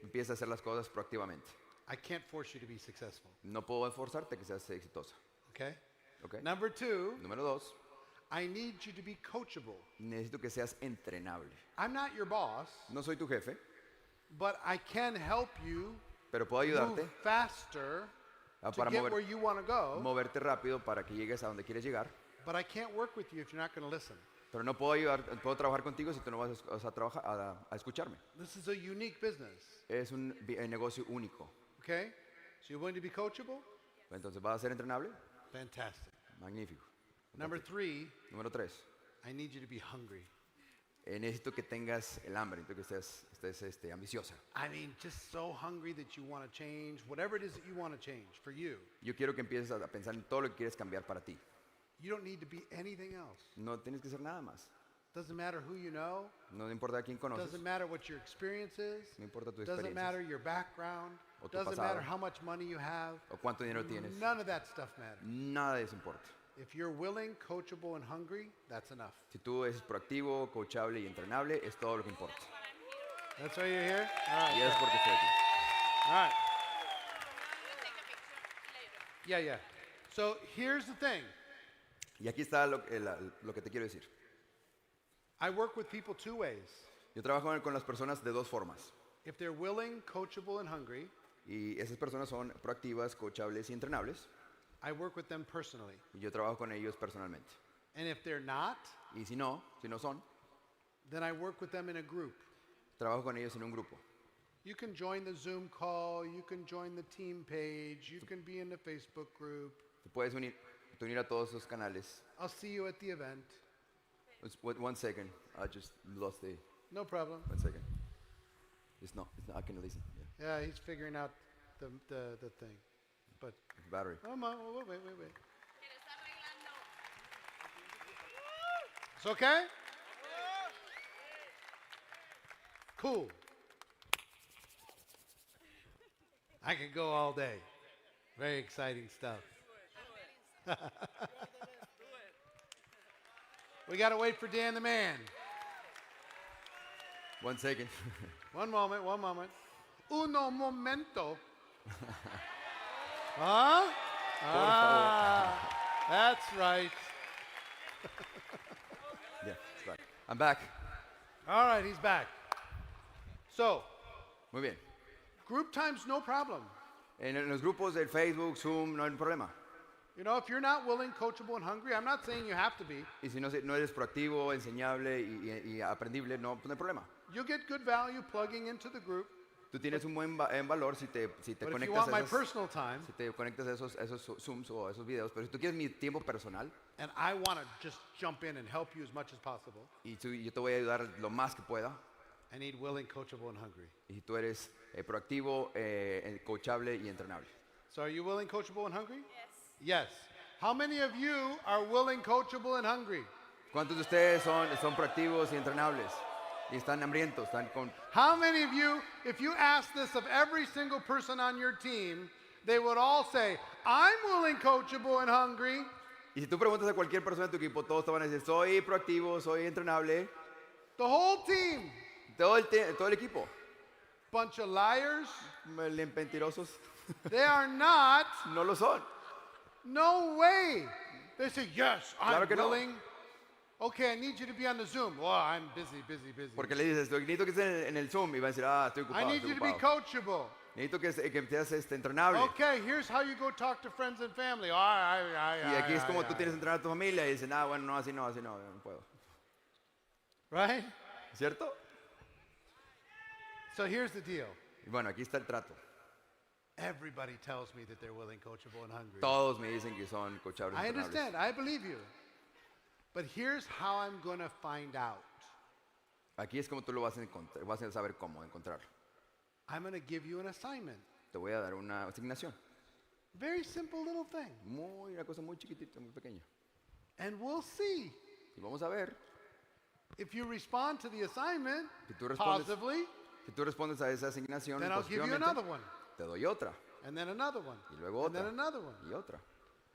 empieces a hacer las cosas proactivamente. I can't force you to be successful, No puedo esforzarte que seas exitosa. okay? ¿Ok? Number 2, Número 2, I need you to be coachable. necesito que seas entrenable. I'm not your boss, No soy tu jefe, but I can help you pero puedo ayudarte move faster to para get where you want to go, moverte rápido para que llegues a donde quieres llegar. but I can't work with you if you're not going to listen. Pero no puedo trabajar contigo si tú no vas a escucharme. This is a unique business, Es un negocio único. okay? So you're willing to be coachable? Entonces, ¿vas a ser entrenable? Fantastic. Magnífico. Number 3, Número 3, I need you to be hungry. necesito que tengas el hambre, necesito que estés ambiciosa. I mean, just so hungry that you want to change, whatever it is that you want to change for you. Yo quiero que empieces a pensar en todo lo que quieres cambiar para ti. You don't need to be anything else. No tienes que ser nada más. Doesn't matter who you know. No importa a quién conoces, Doesn't matter what your experience is. no importa tu Doesn't matter experiencia your background. O tu Doesn't pasado. matter how much money you have. o cuánto dinero tienes. None of that stuff matters. Nada de eso importa. If you're willing, coachable, and hungry, that's enough. Si tú eres proactivo, coachable y entrenable, es todo lo que importa. That's why you're here? All right. Y es porque estoy aquí. All right. Yeah. So here's the thing. Y aquí está lo que te quiero decir. I work with people two ways. Yo trabajo con las personas de dos formas. If they're willing, coachable, and hungry, Y esas personas son proactivas, coachables y entrenables. I work with them personally. Y yo trabajo con ellos personalmente. And if they're not, Y si no son, then I work with them in a group. trabajo con ellos en un grupo. You can join the Zoom call, you can join the team page, you can be in the Facebook group. Te puedes unir a todos esos canales. I'll see you at the event. One second, I just lost the... No problem. 1 second. It's not, I can listen. Yeah. Yeah, he's figuring out the thing. But, Battery. oh, wait. It's okay? Cool. I could go all day. Very exciting stuff. We got to wait for Dan the man. 1 second. One moment. Uno momento. Huh? That's right. Yeah, it's back. I'm back. All right, he's back. So, Muy bien. group time's no problem. En los grupos del Facebook, Zoom, no hay problema. You know, if you're not willing, coachable, and hungry, I'm not saying you have to be. Y si no eres proactivo, enseñable y aprendible, no hay problema. You'll get good value plugging into the group. Tú tienes un buen valor si te But if you conectas want my a personal time, esos Zooms o esos videos, pero si tú quieres mi tiempo personal and I want to just jump in and help you as much as possible, y yo te voy a ayudar lo más que pueda, I need willing, coachable, and hungry. y si tú eres proactivo, coachable y entrenable. So are you willing, coachable, and hungry? Yes. How many of you are willing, coachable, and hungry? ¿Cuántos de ustedes son proactivos y entrenables? Y están hambrientos, están con... How many of you, if you ask this of every single person on your team, they would all say, I'm willing, coachable, and hungry. Y si tú preguntas a cualquier persona de tu equipo, todos te van a decir, soy proactivo, soy entrenable. The whole team. Todo el equipo. Bunch of liars. Mentirosos. They are not. No lo son. No way. They say, yes, I'm Claro que no. willing. Okay, I need you to be on the Zoom. Well, I'm busy. Porque le dices, necesito que estés en el Zoom y va a decir, estoy I ocupado, need estoy you to be ocupado. coachable. Necesito que seas entrenable. Okay, here's how you go talk to friends and family. Y aquí es como tú tienes que entrenar a tu familia y dicen, bueno, no, así no puedo. Right? ¿Cierto? So here's the deal. Y bueno, aquí está el trato. Everybody tells me that they're willing, coachable, and hungry. Todos me dicen que son coachables I entrenables. understand. I believe you. But here's how I'm going to find out. Aquí es como tú lo vas a saber cómo encontrarlo. I'm going to give you an assignment. Te voy a dar una asignación. Very simple little thing. Una cosa muy chiquitita, muy pequeña. And we'll see Y vamos a ver if you respond to the assignment si tú respondes, positively, si tú respondes a esa asignación then I'll give you positivamente, another one. te doy otra. And then another one. Y luego And then otra. another one. Y otra.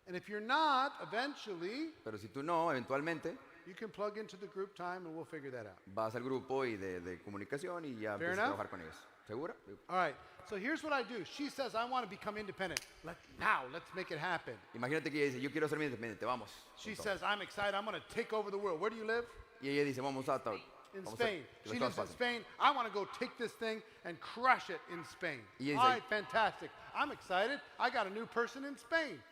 And if you're not, eventually, Pero si tú no, eventualmente you can plug into the group time and we'll figure that out. vas al grupo y de comunicación y ya Fair empiezas a enough? trabajar con ellos. ¿Segura? All right. So here's what I do. She says, I want to become independent. Let's make it happen. Imagínate que ella dice, yo quiero ser independiente, vamos. She con todo. says, I'm excited. I'm going to take over the world. Where do you live? Y ella dice, vamos a... In vamos Spain. que She las lives in cosas pasen. Spain. I want to go take this thing and crush it in Spain. Y ella All dice- right, fantastic. I'm excited. I got a new person in Spain.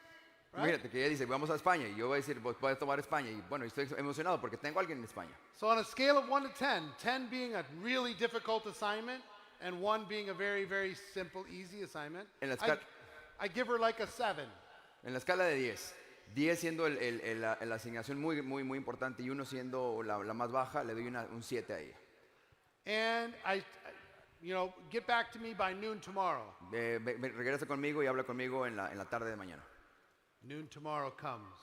Right? Imagínate que ella dice, vamos a España. Y yo voy a decir, voy a tomar España. Y bueno, estoy emocionado porque tengo a alguien en España. So on a scale of 1 to 10, 10 being a really difficult assignment and 1 being a very, very simple, easy assignment, En la escala- I give her like a 7. En la escala de 10, 10 siendo la asignación muy importante y 1 siendo la más baja, le doy un 7 a ella. And get back to me by noon tomorrow. Regresa conmigo y habla conmigo en la tarde de mañana. Noon tomorrow comes.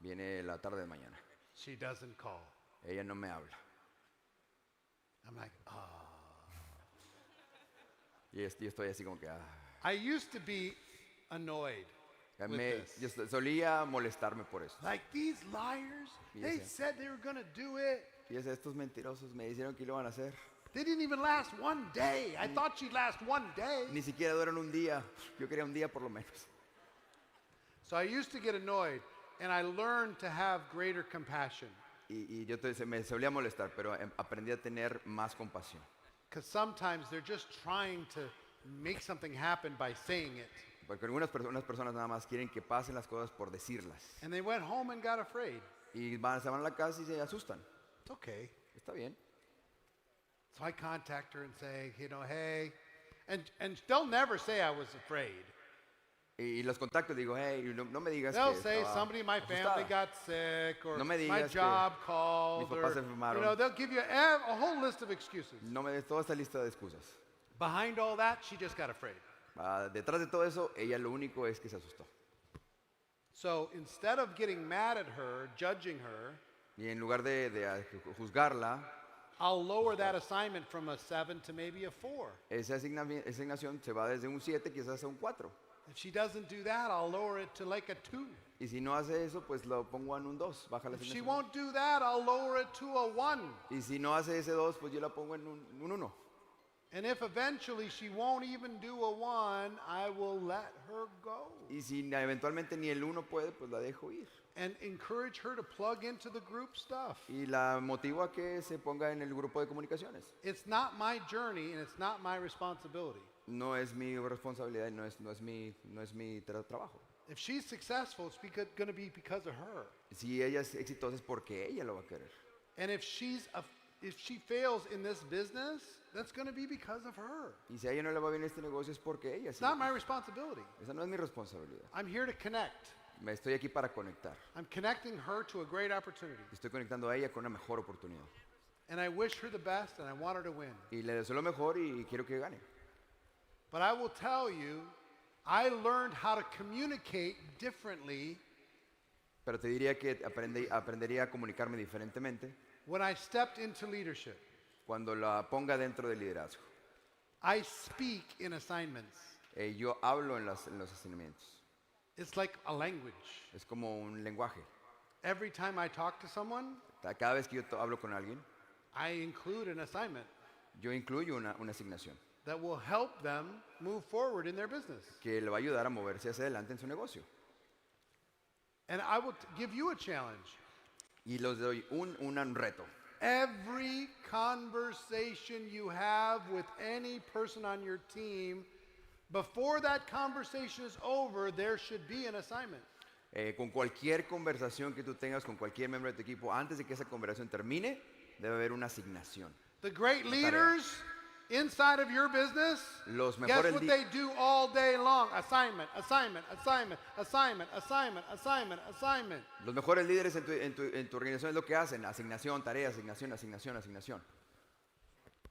Viene la tarde de mañana. She doesn't call. Ella no me habla. I'm like, Y yo estoy así como que... I used to be annoyed with this. Yo solía molestarme por eso. Like, these liars, Y they decía, said they were going to do it. Fíjese, estos mentirosos me dijeron que lo iban a hacer. They didn't even last one day. I thought she'd last one day. Ni siquiera duran un día. Yo quería un día por lo menos. So I used to get annoyed, and I learned to have greater compassion. Y yo me solía molestar, pero aprendí a tener más compasión. Because sometimes they're just trying to make something happen by saying it. Porque unas personas nada más quieren que pasen las cosas por decirlas. And they went home and got afraid. Y se van a la casa y se asustan. It's okay. Está bien. So I contact her and say, hey, and they'll never say I was afraid. Y los contacto y digo, hey, no me digas They'll que say estaba somebody in my family asustada. got sick, or No me my digas que job called, mis papás se or enfermaron. they'll give you a whole list of excuses. No me des toda esta lista de excusas. Behind all that, she just got afraid. Detrás de todo eso, ella lo único es que se asustó. So instead of getting mad at her, judging her, Y en lugar de juzgarla, I'll lower that assignment from a 7 to maybe a 4. esa asignación se va desde un 7 quizás a un 4. If she doesn't do that, I'll lower it to like a 2. Y si no hace eso, pues lo pongo en un 2, baja la If she asignación. won't do that, I'll lower it to a 1. Y si no hace ese 2, pues yo la pongo en un 1. And if eventually she won't even do a 1, I will let her go. Y si eventualmente ni el 1 puede, pues la dejo ir. And encourage her to plug into the group stuff. Y la motivo a que se ponga en el grupo de comunicaciones. It's not my journey and it's not my responsibility. No es mi responsabilidad, no es mi trabajo. If she's successful, it's going to be because of her. Si ella es exitosa es porque ella lo va a querer. And if she fails in this business, that's going to be because of her. Y si a ella no le va bien este negocio es porque ella It's sí. not my responsibility. Esa no es mi responsabilidad. I'm here to connect. Me estoy aquí para conectar. I'm connecting her to a great opportunity. Estoy conectando a ella con una mejor oportunidad. And I wish her the best and I want her to win. Y le deseo lo mejor y quiero que gane. But I will tell you, I learned how to communicate differently Pero te diría que aprendería a comunicarme diferentemente when I stepped into leadership. cuando la ponga dentro del liderazgo. I speak in assignments. Yo hablo en los asignamientos. It's like a language. Es como un lenguaje. Every time I talk to someone, Cada vez que yo hablo con alguien, I include an assignment yo incluyo una asignación that will help them move forward in their business. que le va a ayudar a moverse hacia adelante en su negocio. And I will give you a challenge. Y les doy un reto. Every conversation you have with any person on your team, before that conversation is over, there should be an assignment. Con cualquier conversación que tú tengas con cualquier miembro de tu equipo, antes de que esa conversación termine, debe haber una asignación. The great Una tarea. leaders inside of your business, Los guess mejores what li- they do all day long? Assignment, assignment, assignment, assignment, assignment, assignment, assignment. Los mejores líderes en tu organización es lo que hacen: asignación, tarea, asignación.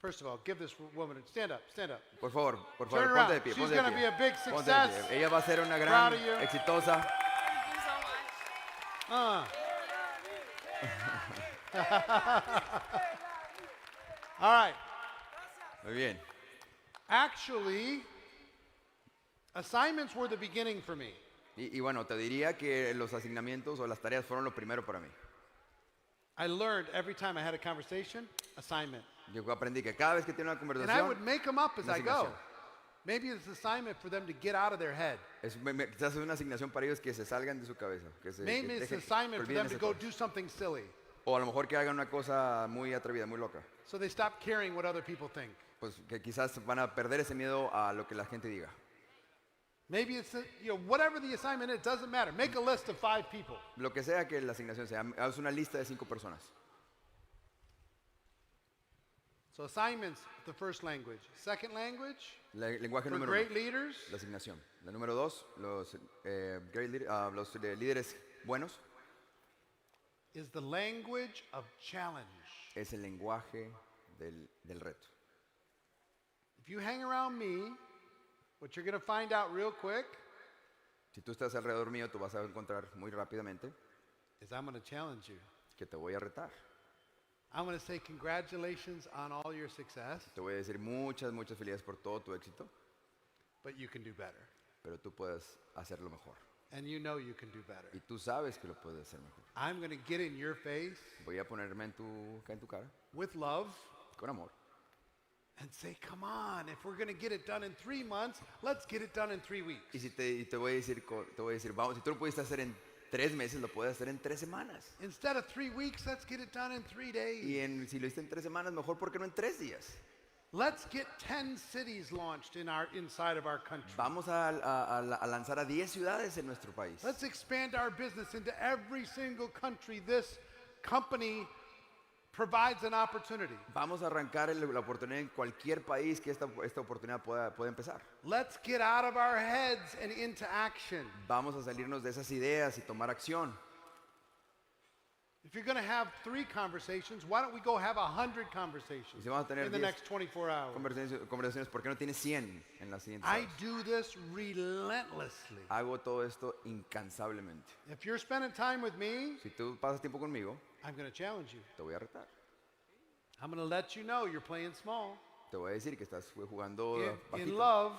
First of all, give this woman a stand up, stand up. Por favor, Turn ponte around. de pie. She's Ponte gonna de be a pie. big Ponte de success. pie. Ella va a ser una Proud gran of you. exitosa. All right. Muy bien. Actually, assignments were the beginning for me. Y bueno, te diría que los asignamientos o las tareas fueron lo primero para mí. I learned every time I had a conversation, assignment. Yo aprendí que cada vez que tiene una And I would conversación, make them up as una I go. asignación. Maybe it's an assignment for them to get out of their head. Quizás es una asignación para ellos que se salgan de su cabeza. Maybe it's an assignment for them to go do something silly. O a lo mejor que hagan una cosa muy atrevida, muy loca. So they stop caring what other people think. Pues que quizás van a perder ese miedo a lo que la gente diga. Maybe it's, whatever the assignment is, it doesn't matter. Make a list of 5 people. Lo que sea que la asignación sea, haz una lista de 5 personas. So assignments, the first language. Second language, Lenguaje for número great 1, leaders, la asignación. La número 2, los, los líderes buenos, is the language of challenge. es el lenguaje del reto. If you hang around me, what you're going to find out real quick Si tú estás alrededor mío, tú vas a encontrar muy rápidamente is I'm going to challenge you. que te voy a retar. I'm going to say congratulations on all your success, Te voy a decir muchas felicidades por todo tu éxito, but you can do better. pero tú puedes hacerlo mejor. And you know you can do better. Y tú sabes que lo puedes hacer mejor. I'm going to get in your face Voy a ponerme acá en tu cara, with love con amor, and say, come on, if we're going to get it done in 3 months, let's get it done in 3 weeks. y te voy a decir, vamos, si tú lo pudiste hacer en 3 meses, lo puedes hacer en 3 semanas. Instead of 3 weeks, let's get it done in 3 days. Y si lo hiciste en 3 semanas, mejor, ¿por qué no en 3 días? Let's get 10 cities launched inside of our country. Vamos a lanzar a 10 ciudades en nuestro país. Let's expand our business into every single country this company provides an opportunity. Vamos a arrancar la oportunidad en cualquier país que esta oportunidad pueda empezar. Let's get out of our heads and into action. Vamos a salirnos de esas ideas y tomar acción. If you're going to have 3 conversations, why don't we go have 100 Y conversations si vamos a tener in the 10 next 24 hours? conversaciones, ¿por qué no tienes 100 en las siguientes I horas? do this relentlessly. Hago todo esto incansablemente. If you're spending time with me, Si tú pasas tiempo conmigo, I'm going to challenge you. te voy a retar. I'm going to let you know you're playing small. Te voy a decir que estás jugando In bajito. love,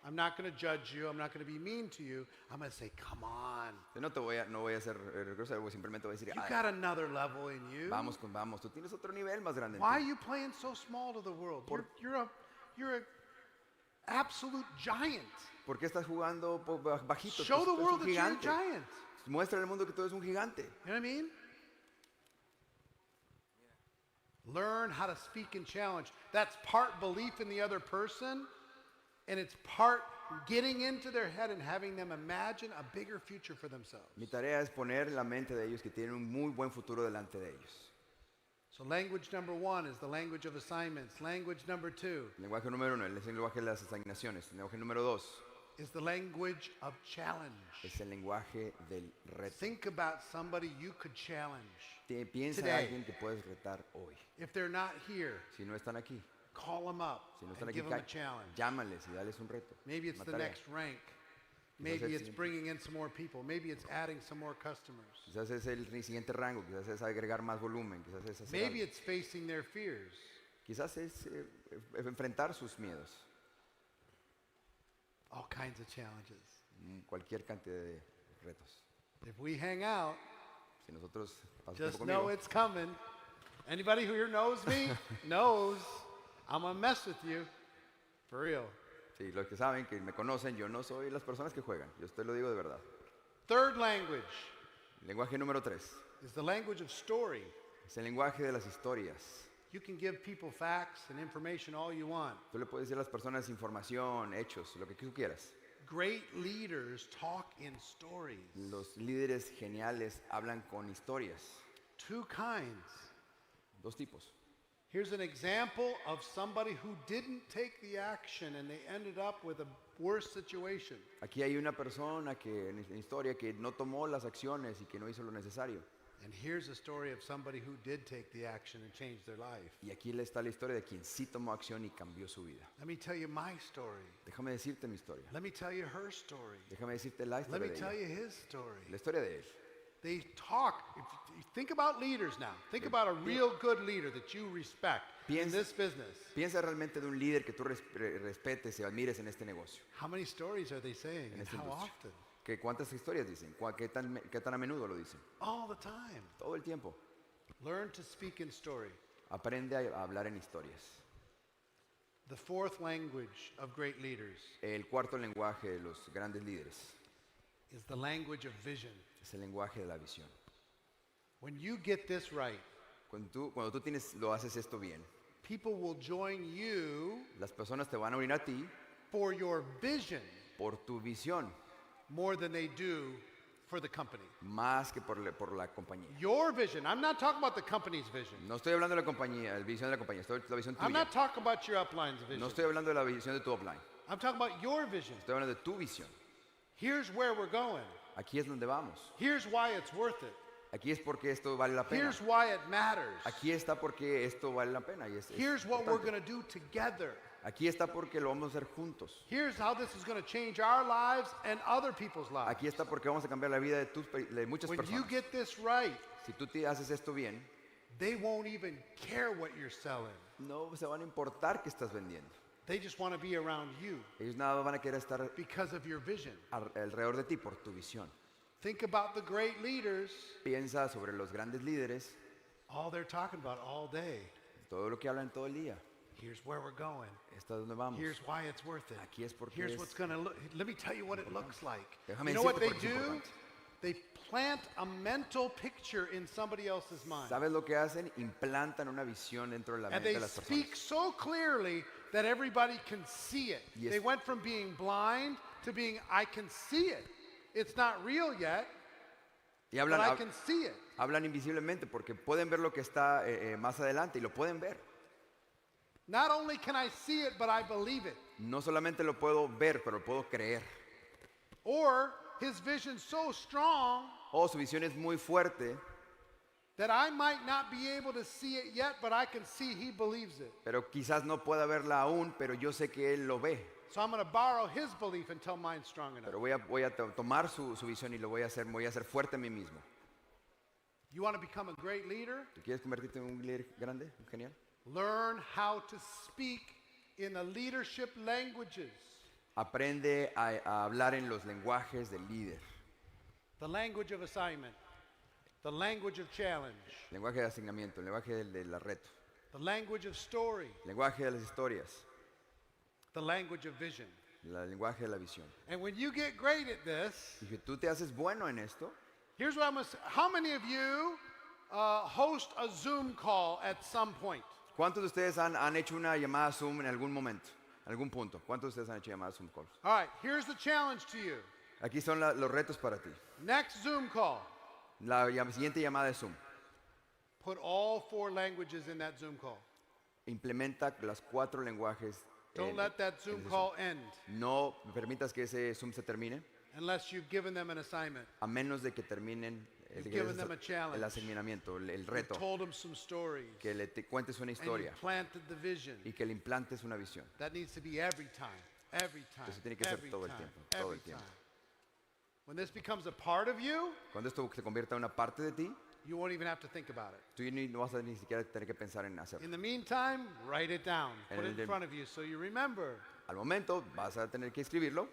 I'm not going to judge you. I'm not going to be mean to you. I'm going to say, come on. No voy a ser grosero, simplemente voy a decir, You "Ay, got another level in you. vamos, tú tienes otro nivel más grande en Why are ti. you playing so small to the world? Por- You're a absolute giant. ¿Por qué estás jugando bajito? Show the Tú eres world un that you're a gigante. giant. Muestra al mundo que tú eres un gigante. You know what I mean? Learn how to speak and challenge. That's part belief in the other person, and it's part getting into their head and having them imagine a bigger future for themselves. Mi tarea es poner en la mente de ellos que tienen un muy buen futuro delante de ellos. So language number 1 is the language of assignments. Language number 2 El lenguaje número 1 es el lenguaje de las asignaciones. El lenguaje número 2 is the language of challenge. es el lenguaje del reto. Think about somebody you could challenge. Piensa en Today. alguien que puedes retar hoy. If they're not here, Si no están aquí, call them up si no están and aquí, give them a challenge. llámales y dales un reto. Maybe it's una the tarea. next rank. el Maybe it's siguiente. bringing in some more people. Maybe it's adding some more customers. Quizás es el siguiente rango, quizás es agregar más volumen, quizás es hacer Maybe algo. it's facing their fears. Quizás es enfrentar sus miedos. All kinds of challenges. Cualquier cantidad de retos. If we hang out, Si nosotros pasamos just tiempo know conmigo, it's coming. Anybody who here knows me knows I'm going to mess with you. For real. sí, los que saben, que me conocen, yo no soy las personas que juegan. Yo te lo digo de verdad. Third language Lenguaje número 3 is the language of story. es el lenguaje de las historias. You can give people facts and information all you want. Tú le puedes decir a las personas información, hechos, lo que tú quieras. Great leaders talk in stories. Los líderes geniales hablan con historias. 2 kinds. 2 tipos. Here's an example of somebody who didn't take the action and they ended up with a worse situation. Aquí hay una persona que en la historia que no tomó las acciones y que no hizo lo necesario. And here's a story of somebody who did take the action and changed their life. Y aquí está la historia de quien sí tomó acción y cambió su vida. Let me tell you my story. Déjame decirte mi historia. Let me tell you her story. Déjame decirte la Let historia me de tell ella. you his story. La historia de él. They talk. If you think about leaders now. Think about a real good leader that you respect in Piensa- this business. Piensa realmente de un líder que tú respetes y admires en este negocio. How many stories are they saying and esta how industria. often? ¿Cuántas historias dicen? ¿Qué tan a menudo lo dicen? All the time. Todo el tiempo. Learn to speak in story. Aprende a hablar en historias. The 4th language of great leaders El cuarto lenguaje de los grandes líderes is the language of vision. es el lenguaje de la visión. When you get this right, Cuando tú lo haces esto bien, people will join you las personas te van a unir a ti for your vision por tu visión, more than they do for the company. más que por la compañía. Your vision. I'm not talking about the company's vision. No estoy hablando de la compañía, la visión de la compañía, estoy la visión I'm tuya. not talking about your upline's vision. No estoy hablando de la visión de tu upline, I'm talking about your vision. estoy hablando de tu visión. Here's where we're going. Aquí es donde vamos. Here's why it's worth it. Aquí es porque esto vale la pena. Here's why it matters. Aquí está porque esto vale la pena. Here's what we're going to do together. Aquí está porque lo vamos a hacer juntos. Here's how this is going to change our lives and other people's lives. Aquí está porque vamos a cambiar la vida de muchas When personas. you get this right, Si tú te haces esto bien, they won't even care what you're selling. no se van a importar qué estás vendiendo. They just want to be around you Ellos nada van a querer estar because of your vision. alrededor de ti por tu visión. Think about the great leaders. Piensa sobre los grandes líderes, All they're talking about all day. todo lo que hablan todo el día. Here's where we're going. Esto es donde vamos. Here's why it's worth it. Aquí es porque Here's es what's going to look. Let me tell you what it looks like. Déjame You know what decirte they por qué es do? importante. They plant a mental picture in somebody else's mind. ¿Sabes lo que hacen? Implantan una visión dentro de la And mente they de las personas. speak so clearly that everybody can see it. Yes. They went from being blind to being, I can see it. It's not real yet, Y but hablan, I can see it. hablan invisiblemente porque pueden ver lo que está más adelante y lo pueden ver. Not only can I see it, but I believe it. No solamente lo puedo ver, pero lo puedo creer. Or his vision's so strong O su visión es muy fuerte, that I might not be able to see it yet, but I can see he believes it. pero quizás no pueda verla aún, pero yo sé que él lo ve. So I'm going to borrow his belief until mine's strong enough. Pero voy a tomar su visión y lo voy a hacer fuerte a mí mismo. You want to become a great leader? ¿Tú quieres convertirte en un líder grande, genial? Learn how to speak in the leadership languages. Aprende a hablar en los lenguajes del líder. The language of assignment, the language of challenge, Lenguaje de asignamiento, el lenguaje del reto, the language of story, el lenguaje de las historias, the language of vision. el lenguaje de la visión. And when you get great at this, Y si tú te haces bueno en esto, here's what I'm going to say. How many of you host a Zoom call at some point? ¿cuántos de ustedes han hecho una llamada Zoom en algún momento, en algún punto? ¿Cuántos de ustedes han hecho llamadas Zoom calls? All right, here's the challenge to you. Aquí son los retos para ti. Next Zoom call, Siguiente llamada de Zoom. put all 4 languages in that Zoom call. Implementa los 4 lenguajes. Don't let that Zoom ese call end No permitas que ese Zoom se termine, unless you've given them an assignment. a menos de que terminen You've given them a challenge. el asignamiento, el You reto. told them some stories. Que te cuentes una And you historia planted the vision. y que le implantes una visión. That needs to be every time. Every time. Eso tiene que ser every todo el time, tiempo, todo every el tiempo. time. When this becomes a part of you, Cuando esto se convierta en una parte de ti, you won't even have to think about it. tú no vas a ni siquiera tener que pensar en hacerlo. In the meantime, write it down. En Put el it in del- front of you so you remember. Al momento vas a tener que escribirlo,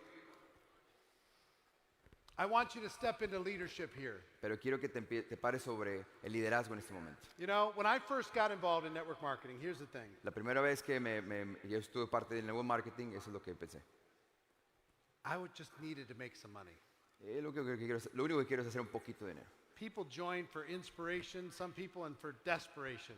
I want you to step into leadership here. pero quiero que te pares sobre el liderazgo en este momento. You know, when I first got involved in network marketing, here's the thing. La primera vez que yo estuve parte del nuevo marketing, eso es lo que pensé. I would just needed to make some money. Lo único que quiero es hacer un poquito de dinero. People join for inspiration, some people, and for desperation.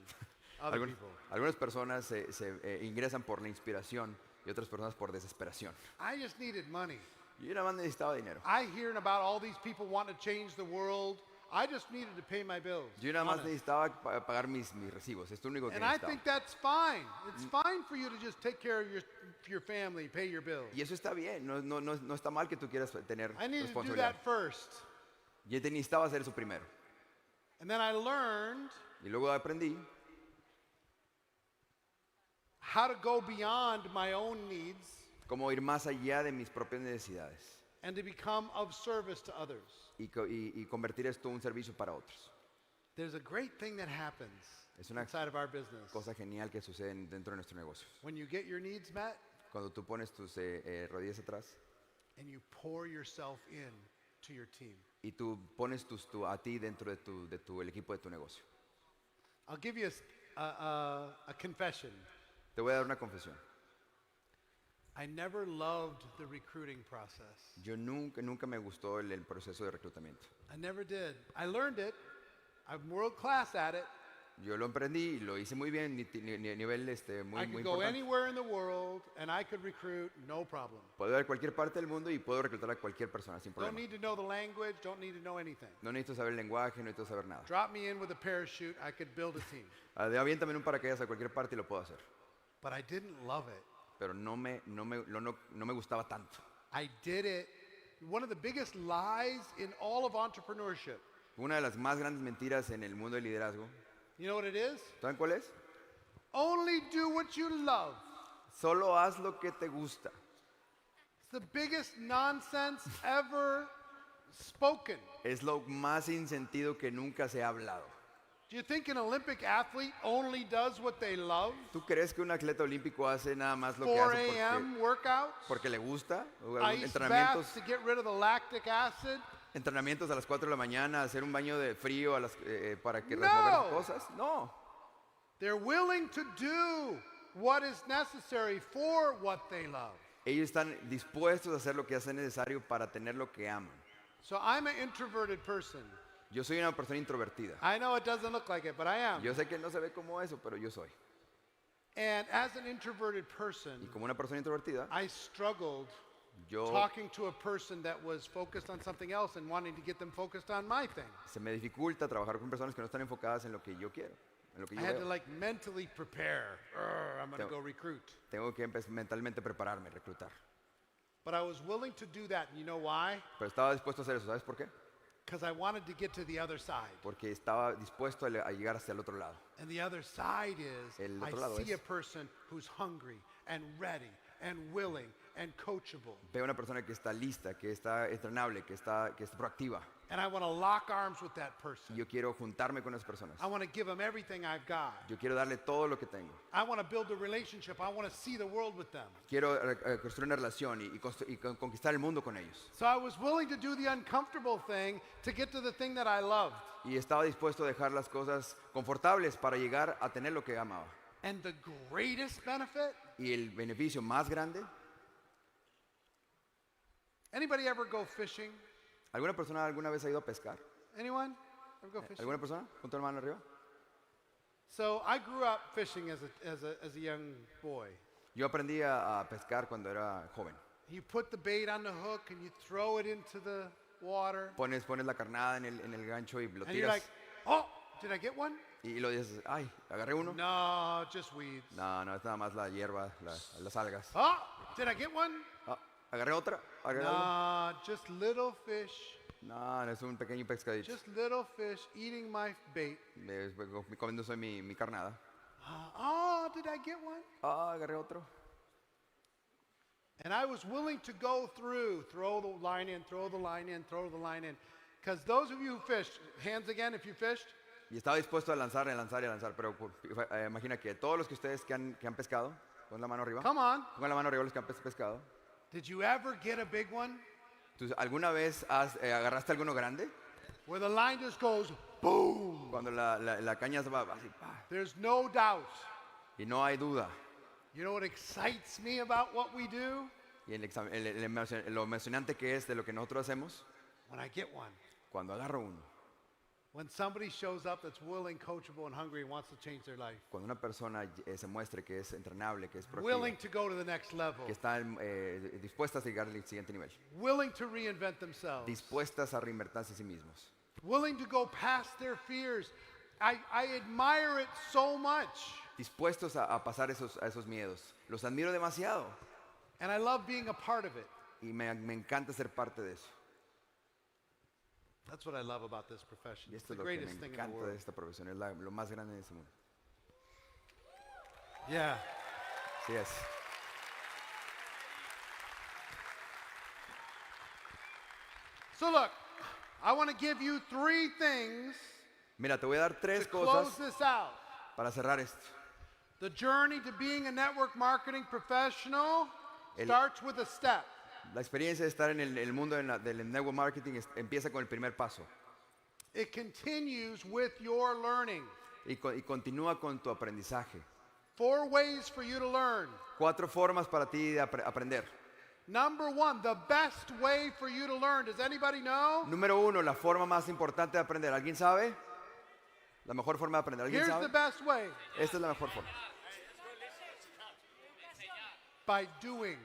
Other people. Algunas personas se ingresan por la inspiración y otras personas por desesperación. I just needed money. Yo nada más necesitaba dinero. I hearing about all these people wanting to change the world. I just needed to pay my bills. Yo nada más honest. necesitaba pagar mis recibos. Es lo único que And I necesitaba. think that's fine. It's fine for you to just take care of your family, pay your bills. Y eso está bien. No está mal que tú quieras tener I needed to do responsabilidad. that first. Yo necesitaba hacer eso primero. And then I learned Y luego aprendí how to go beyond my own needs cómo ir más allá de mis propias necesidades and to become of service to others. y convertir esto en un servicio para otros. There's a great thing that happens Es una inside of our business. cosa genial que sucede dentro de nuestros negocios. When you get your needs met Cuando tú pones tus rodillas atrás and you pour yourself in to your team. y tú pones a ti dentro el equipo de tu negocio. I'll give you a confession. Te voy a dar una confesión. I never loved the recruiting process. Yo nunca me gustó el proceso de reclutamiento. I never did. I learned it. I'm world class at it. Yo lo emprendí y lo hice muy bien, nivel muy, I muy could go importante. anywhere in the world and I could recruit, no problem. Puedo ir a cualquier parte del mundo y puedo reclutar a cualquier persona sin Don't problema. need to know the language, don't need to know anything. No necesito saber el lenguaje, no necesito saber nada. Drop me in with a parachute, I could build a team. Aviéntame en un paracaídas a cualquier parte y lo puedo hacer. But I didn't love it. Pero no me gustaba tanto. I did it. One of the biggest lies in all of entrepreneurship. Una de las más grandes mentiras en el mundo del liderazgo, You know what it is? ¿saben cuál es? Only do what you love. Solo haz lo que te gusta. It's the biggest nonsense ever spoken. Es lo más sin sentido que nunca se ha hablado. Do you think an Olympic athlete only does what they love? ¿Tú crees que un atleta olímpico hace nada más lo que 4 hace a.m. workouts, porque le gusta? O ice baths to get rid of the lactic acid. entrenamientos a las 4 de la mañana, hacer un baño de frío para que No. remover cosas? No. They're willing to do what is necessary for what they love. Ellos están dispuestos a hacer lo que hace necesario para tener lo que aman. So I'm an introverted person. Yo soy una persona introvertida. I know it doesn't look like it, but I am. Yo sé que no se ve como eso, pero yo soy. And as an introverted Y person, como una persona introvertida, I struggled yo talking to a person that was focused on something else and wanting to get them focused on my thing. se me dificulta trabajar con personas que no están enfocadas en lo que yo quiero, en lo que I yo had to veo. like mentally prepare. I'm going to go recruit. Tengo que mentalmente prepararme, reclutar. But I was willing to do that. And you know why? Pero estaba dispuesto a hacer eso, ¿sabes por qué? Because I wanted to get to the other side. Porque estaba dispuesto a llegar hacia el otro lado. And the other side is El I otro lado see es- a person who's hungry and ready and willing and coachable. Veo una persona que está lista, que está entrenable, que es proactiva. And I want to lock arms with that Y person. yo quiero juntarme con esas personas. I want to give them everything I've got. Yo quiero darle todo lo que tengo. I want to build a relationship. I want to see the world with them. Quiero construir una relación y conquistar el mundo con ellos. So I was willing to do the uncomfortable thing to get to the thing that I loved. Y estaba dispuesto a dejar las cosas confortables para llegar a tener lo que amaba. And the greatest benefit, Y el beneficio más grande, anybody ever go fishing? ¿alguna persona alguna vez ha ido a pescar? Anyone? Ever go fishing? ¿Alguna persona? Con tu hermano arriba. So I grew up fishing as a young boy. Yo aprendí a pescar cuando era joven. You put the bait on the hook and you throw it into the water. Pones la carnada en el gancho y lo And you're tiras. like, oh, did I get one? Y lo dices, ay, agarré uno. No, just weeds. No, es nada más la hierba, las algas. Oh, did I get one? Ah, agarré otra. Agarré algo. No, just little fish. No, es un pequeño pescadito. Just little fish eating my bait. Comiéndose mi carnada. Oh, did I get one? Ah, agarré otro. And I was willing to go through, throw the line in, throw the line in, throw the line in. Because those of you who fished, hands again if you fished. Y estaba dispuesto a lanzar, pero imagina que todos los que ustedes que han pescado, pon la mano arriba. Come on. Pongan la mano arriba los que han pescado. Did you ever get a big one? ¿Tú alguna vez agarraste alguno grande? Where the line just goes boom. Cuando la caña se va así, ¡pah! There's no doubt. Y no hay duda. You know what excites me about what we do? Y lo emocionante que es de lo que nosotros hacemos, When I get one. cuando agarro uno, When somebody shows up that's willing, coachable, and hungry and wants to change their life. cuando una persona se muestre que es entrenable, que es proactiva, Willing to go to the next level. que están dispuestas a llegar al siguiente nivel, Willing to reinvent themselves. dispuestas a reinventarse a sí mismos, Willing to go past their fears. I admire it so much. dispuestos a pasar esos miedos. Los admiro demasiado And I love being a part of it. y me encanta ser parte de eso. That's what I love about this profession. Y It's esto the es lo que me greatest thing in the encanta de world. esta profesión, es lo más grande de este mundo. Yeah. Sí es. So look, I want to give you 3 things Mira, te voy a dar to 3 close cosas this out. para cerrar esto. The journey to being a network marketing professional El- starts with a step. La experiencia de estar en el mundo del network marketing empieza con el primer paso It continues with your learning. y continúa con tu aprendizaje. 4 ways for you to learn. 4 formas para ti de aprender. Number 1, the best way for you to learn. Does anybody know? Número 1, la forma más importante de aprender. ¿Alguien sabe? La mejor forma de aprender. ¿Alguien Here's the sabe? best way. Esta es la mejor forma. By doing.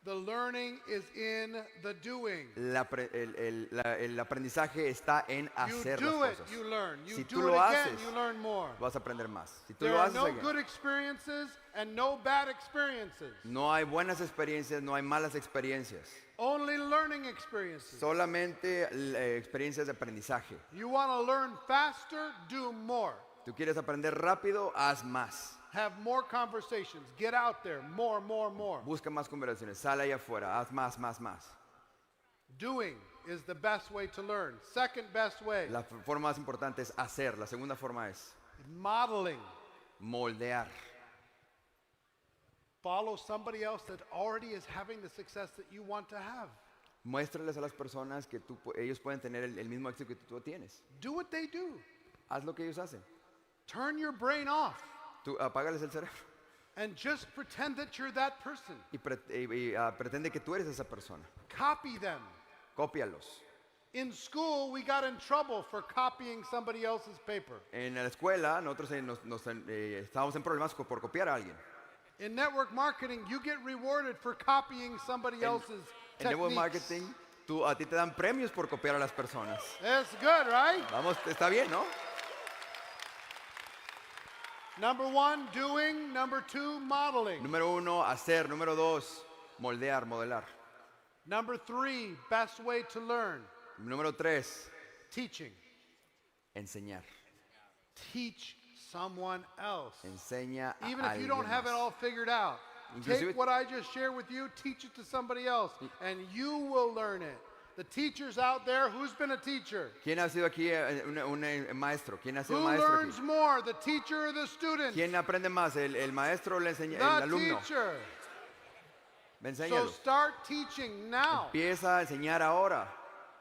The learning is in the doing. El aprendizaje está en You hacer las do it, cosas. you learn. You Si tú do lo it again, haces, you learn more. vas a aprender más. Si tú There lo are haces, no again, good experiences and no bad experiences. no hay buenas experiencias, no hay malas experiencias. Only learning experiences. Solamente experiencias de aprendizaje. You want to learn faster, do more. Tú quieres aprender rápido, haz más. Have more conversations. Get out there. More, more, more. Busca más conversaciones, sal allá afuera, haz más, más, más. Doing is the best way to learn. Second best way, La forma más importante es hacer. La segunda forma es modeling. moldear. Follow somebody else that already is having the success that you want to have. Muéstrales a las personas que ellos pueden tener el mismo éxito que tú tienes. Do what they do. Haz lo que ellos hacen. Turn your brain off Tú apágales el cerebro and just pretend that you're that person. y pretende que tú eres esa persona. Copy them. Cópialos. In school, we got in trouble for copying somebody else's paper. En la escuela nosotros estábamos en problemas por copiar a alguien. In network marketing, you get rewarded for copying somebody else's En network techniques. marketing, a ti te dan premios por copiar a las personas. That's good, right? Vamos, está bien, ¿no? Number one, doing. Number two, modeling. Número 1, hacer. Número 2, moldear, modelar. Number three, best way to learn. Número 3, Teaching. enseñar. Teach someone else. Enseña a Even if you don't alguien have it más. all figured out, Inclusive- take what I just shared with you, teach it to somebody else, and you will learn it. The teachers out there, who's been a teacher? ¿Quién ha sido aquí un maestro? ¿Quién ha sido Who maestro learns aquí? more, the teacher or the student? ¿Quién aprende más, el maestro o el The alumno? teacher. So Enséñalo. start teaching now. Empieza a enseñar ahora.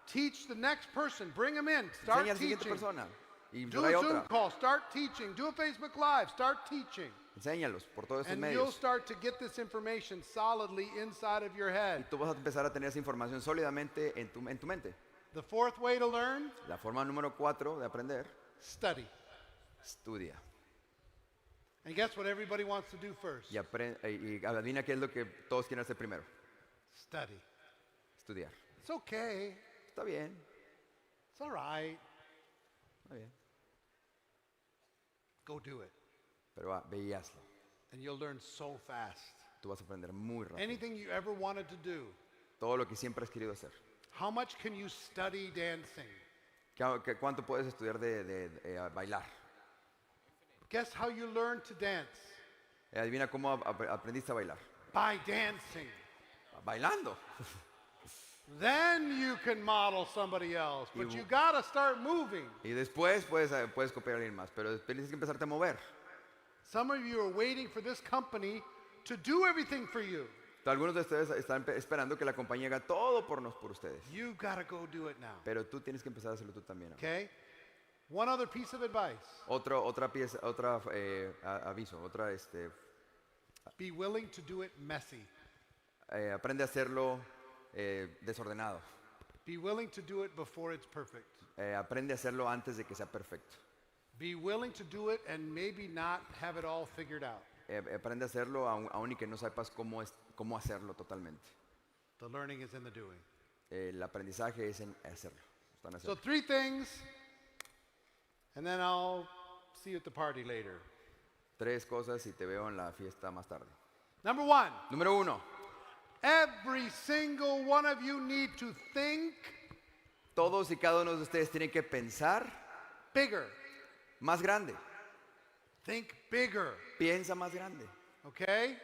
Teach the next person. Bring them in. Start Enseña a la siguiente teaching. persona. Y Do trae a Zoom otra. call. Start teaching. Do a Facebook Live. Start teaching. Enséñalos por todos estos And you'll medios. start to get this information solidly inside of your Y head. tú vas a empezar a tener esa información sólidamente en tu mente. The fourth way to learn, La forma número 4 de aprender, study. estudia. And guess what everybody wants to do first? Y adivina qué es lo que todos quieren hacer primero. Study. Estudiar. It's okay. Está bien. It's all right. Está bien. Go do it. Pero ve y hazlo. And you'll learn so fast. Tú vas a aprender muy rápido. Anything you ever wanted to do. Todo lo que siempre has querido hacer. How much can you study dancing? ¿Cuánto puedes estudiar de bailar? Guess how you learned to dance? Adivina cómo aprendiste a bailar. By dancing. Bailando. Then you can model somebody else. But Y- you gotta start moving. Y después puedes copiar a alguien más, pero después tienes que empezarte a mover. Some of you are waiting for this company to do everything for you. Algunos de ustedes están esperando que la compañía haga todo por ustedes. You gotta go do it now. Pero tú tienes que empezar a hacerlo tú también. Okay? One other piece of advice. Otra aviso, Be willing to do it messy. aprende a hacerlo desordenado. Be willing to do it before it's perfect. Aprende a hacerlo antes de que sea perfecto. Be willing to do it and maybe not have it all figured out. Aprende a hacerlo aún y que no sepas cómo hacerlo totalmente. The learning is in the doing. El aprendizaje es en hacerlo. Está en So hacerlo. 3 things, and then I'll see you at the party later. 3 cosas y te veo en la fiesta más tarde. Number 1, Número 1. every single one of you need to think Todos y cada uno de ustedes tienen que pensar bigger. más grande. Think bigger. Piensa más grande. Okay?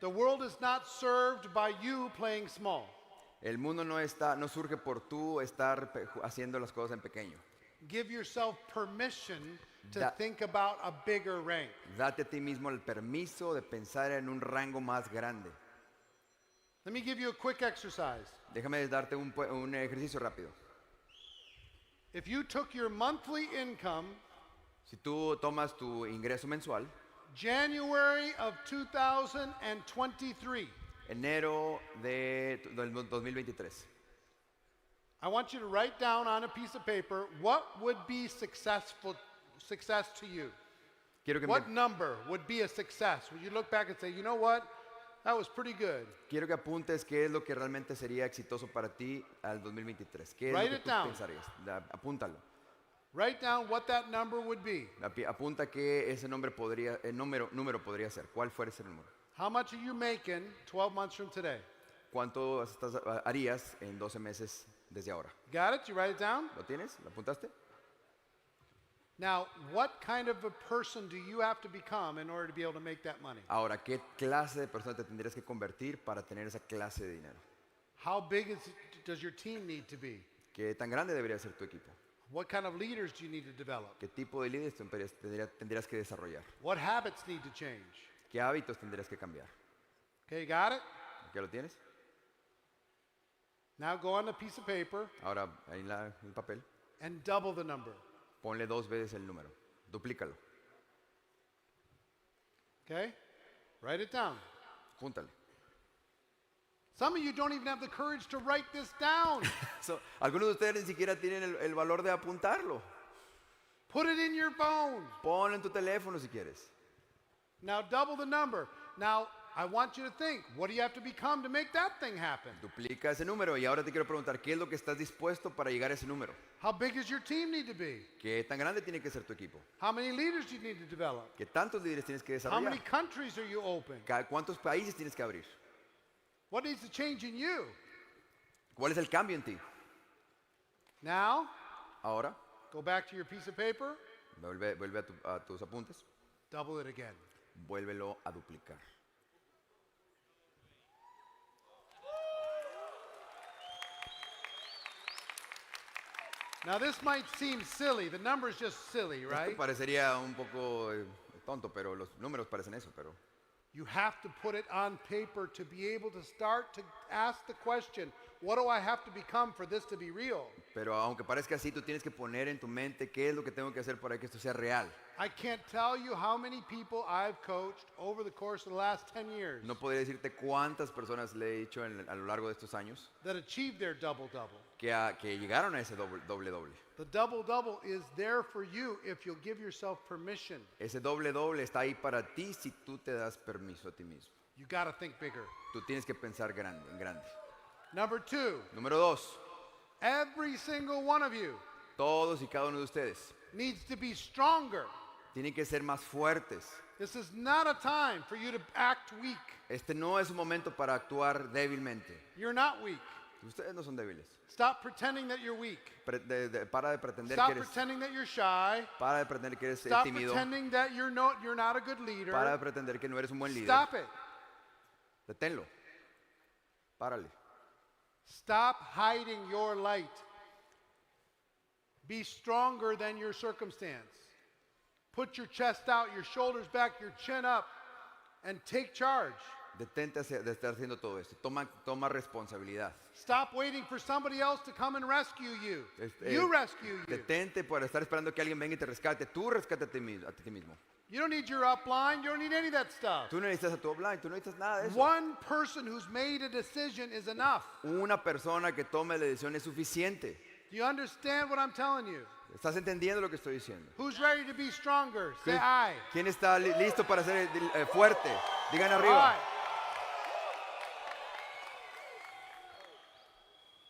The world is not served by you playing small. El mundo no surge por tú estar haciendo las cosas en pequeño. Give yourself permission to Da- think about a bigger rank. Date a ti mismo el permiso de pensar en un rango más grande. Let me give you a quick exercise. Déjame darte un ejercicio rápido. If you took your monthly income, Si tú tomas tu ingreso mensual, January of 2023, enero del 2023, I want you to write down on a piece of paper what would be successful success to you? Quiero que, What number would be a success? Would you look back and say, you know what? That was pretty good. quiero que apuntes qué es lo que realmente sería exitoso para ti al 2023. ¿Qué es Write lo que it tú down. pensarías? Apúntalo. Write down what that number would be. Apunta qué ese número podría ser. ¿Cuál fuera ese número? How much are you making 12 months from today? ¿Cuánto harías en 12 meses desde ahora? Got it? You write it down? ¿Lo tienes? ¿Lo apuntaste? Now, what kind of a person do you have to become in order to be able to make that money? Ahora, ¿qué clase de persona te tendrías que convertir para tener esa clase de dinero? How big does your team need to be? ¿Qué tan grande debería ser tu equipo? What kind of leaders do you need to develop? ¿Qué tipo de líderes tendrías que desarrollar? What habits need to change? ¿Qué hábitos tendrías que cambiar? Okay, got it? ¿Ya lo tienes? Now go on a piece of paper Ahora, ahí en el papel, and double the number. ponle 2 veces el número. Duplícalo. Okay? Write it down. Júntale. Some of you don't even have the courage to write this down. Algunos de ustedes ni siquiera tienen el valor de apuntarlo. Put it in your phone. Ponlo en tu teléfono si quieres. Now double the number. Now, I want you to think, what do you have to become to make that thing happen? Duplica ese número y ahora te quiero preguntar, ¿qué es lo que estás dispuesto para llegar a ese número? How big does your team need to be? ¿Qué tan grande tiene que ser tu equipo? How many leaders do you need to develop? ¿Qué tantos líderes tienes que How many desarrollar? countries are you open? ¿Cuántos países tienes que abrir? What needs to change in you? ¿Cuál es el cambio en ti? Now, Ahora, go back to your piece of paper, vuelve a tus apuntes, double it again. vuélvelo a duplicar. Now this might seem silly. The number's just silly, right? Esto parecería un poco tonto, pero los números parecen eso, pero You have to put it on paper to be able to start to ask the question, what do I have to become for this to be real? Pero aunque parezca así, tú tienes que poner en tu mente qué es lo que tengo que hacer para que esto sea real. I can't tell you how many people I've coached over the course of the last 10 years No podría decirte cuántas personas le he dicho a lo largo de estos años that achieved their double-double. que llegaron a ese doble. The double-double is there for you if you'll give yourself permission. Ese doble está ahí para ti si tú te das permiso a ti mismo. You got to think bigger. Tú tienes que pensar en grande. Number 2, Número 2, every single one of you todos y cada uno de ustedes needs to be stronger. tienen que ser más fuertes. This is not a time for you to act weak. Este no es un momento para actuar débilmente. You're not weak. Ustedes no son débiles. Stop pretending that you're weak. Para de pretender Stop que eres, pretending that you're shy. para de pretender que eres Stop tímido. pretending that you're not a good leader. Para de pretender que no eres un buen líder. Stop it. Deténlo. Párale. Stop hiding your light. Be stronger than your circumstance. Put your chest out, your shoulders back, your chin up, and take charge. Detente de estar haciendo todo esto. Toma responsabilidad. Stop waiting for somebody else to come and rescue you. Este, You rescue you. Detente por estar esperando que alguien venga y te rescate. Tú rescate a ti mismo. You don't need your upline. You don't need any of that stuff. Tú no necesitas a tu offline, tú no necesitas nada de eso. One person who's made a decision is enough. Una persona que tome la decisión es suficiente. Do you understand what I'm telling you? ¿Estás entendiendo lo que estoy diciendo? Who's ready to be stronger? Say aye. ¿Quién está listo para ser fuerte? Digan All arriba. right.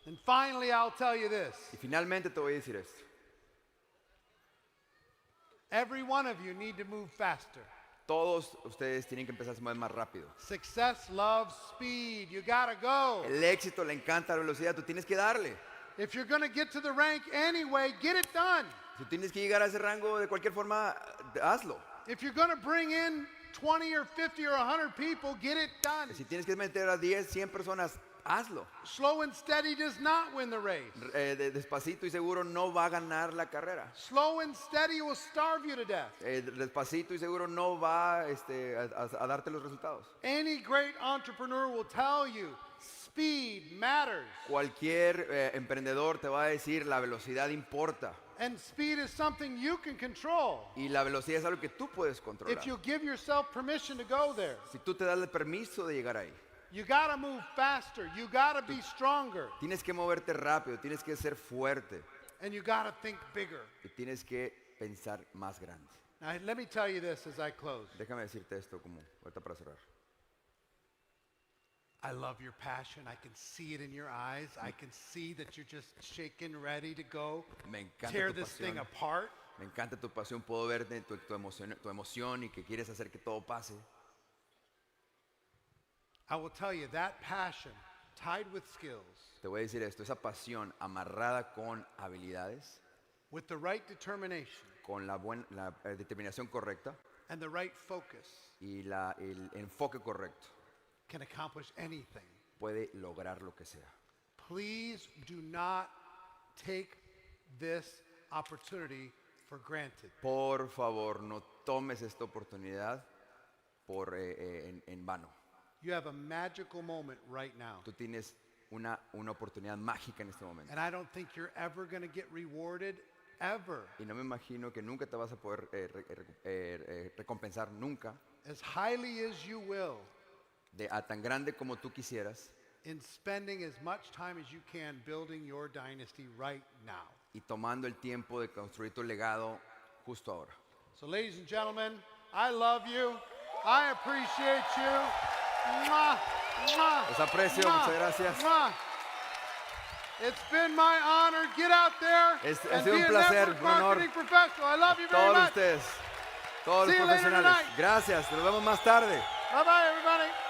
And finally, I'll tell you this. Y finalmente te voy a decir esto. Every one of you need to move faster. Todos ustedes tienen que empezar a mover más rápido. Success loves speed. You gotta go. El éxito le encanta la velocidad, tú tienes que darle. If you're gonna get to the rank anyway, get it done. Si tienes que llegar a ese rango de cualquier forma, hazlo. If you're gonna bring in 20 or 50 or 100 people, get it done. Si tienes que meter a 10, 100 personas, hazlo. Slow and steady does not win the race. Despacito y seguro no va a ganar la carrera. Slow and steady will starve you to death. Despacito y seguro no va a darte los resultados. Any great entrepreneur will tell you speed matters. Cualquier emprendedor te va a decir la velocidad importa. And speed is something you can control Y la velocidad es algo que tú puedes controlar. if you give yourself permission to go there. Si tú te das el permiso de llegar ahí. You gotta move faster. You gotta be stronger. Tienes que moverte rápido, tienes que ser fuerte And you gotta think bigger. y tienes que pensar más grande. Now, let me tell you this as I close. Déjame decirte esto como ahorita para cerrar. I love your passion. I can see it in your eyes. I can see that you're just shaking, ready to go Me encanta tear tu this thing pasión. apart. Me encanta tu pasión. Puedo ver tu emoción y que quieres hacer que todo pase. I will tell you that passion tied with skills, Te voy a decir esto, esa pasión amarrada con habilidades, with the right determination con la determinación correcta and the right focus, y el enfoque correcto, can accomplish anything. puede lograr lo que sea. Please do not take this opportunity for granted. Por favor, no tomes esta oportunidad en vano. You have a magical moment right now. Tú tienes una oportunidad mágica en este momento. And I don't think you're ever going to get rewarded, ever. Y no me imagino que nunca te vas a poder recompensar nunca As highly as you will, a tan grande como tú quisieras in spending as much time as you can building your dynasty right now. y tomando el tiempo de construir tu legado justo ahora. So, ladies and gentlemen, I love you. I appreciate you. Mwah, mwah, Los aprecio, mwah, muchas gracias. mwah. It's been my honor. Get out there Ha and sido be un a placer, network un honor. marketing professional. I love you very Todos much. ustedes, todos See los you later profesionales. tonight. Gracias, nos vemos más tarde. Bye-bye, everybody.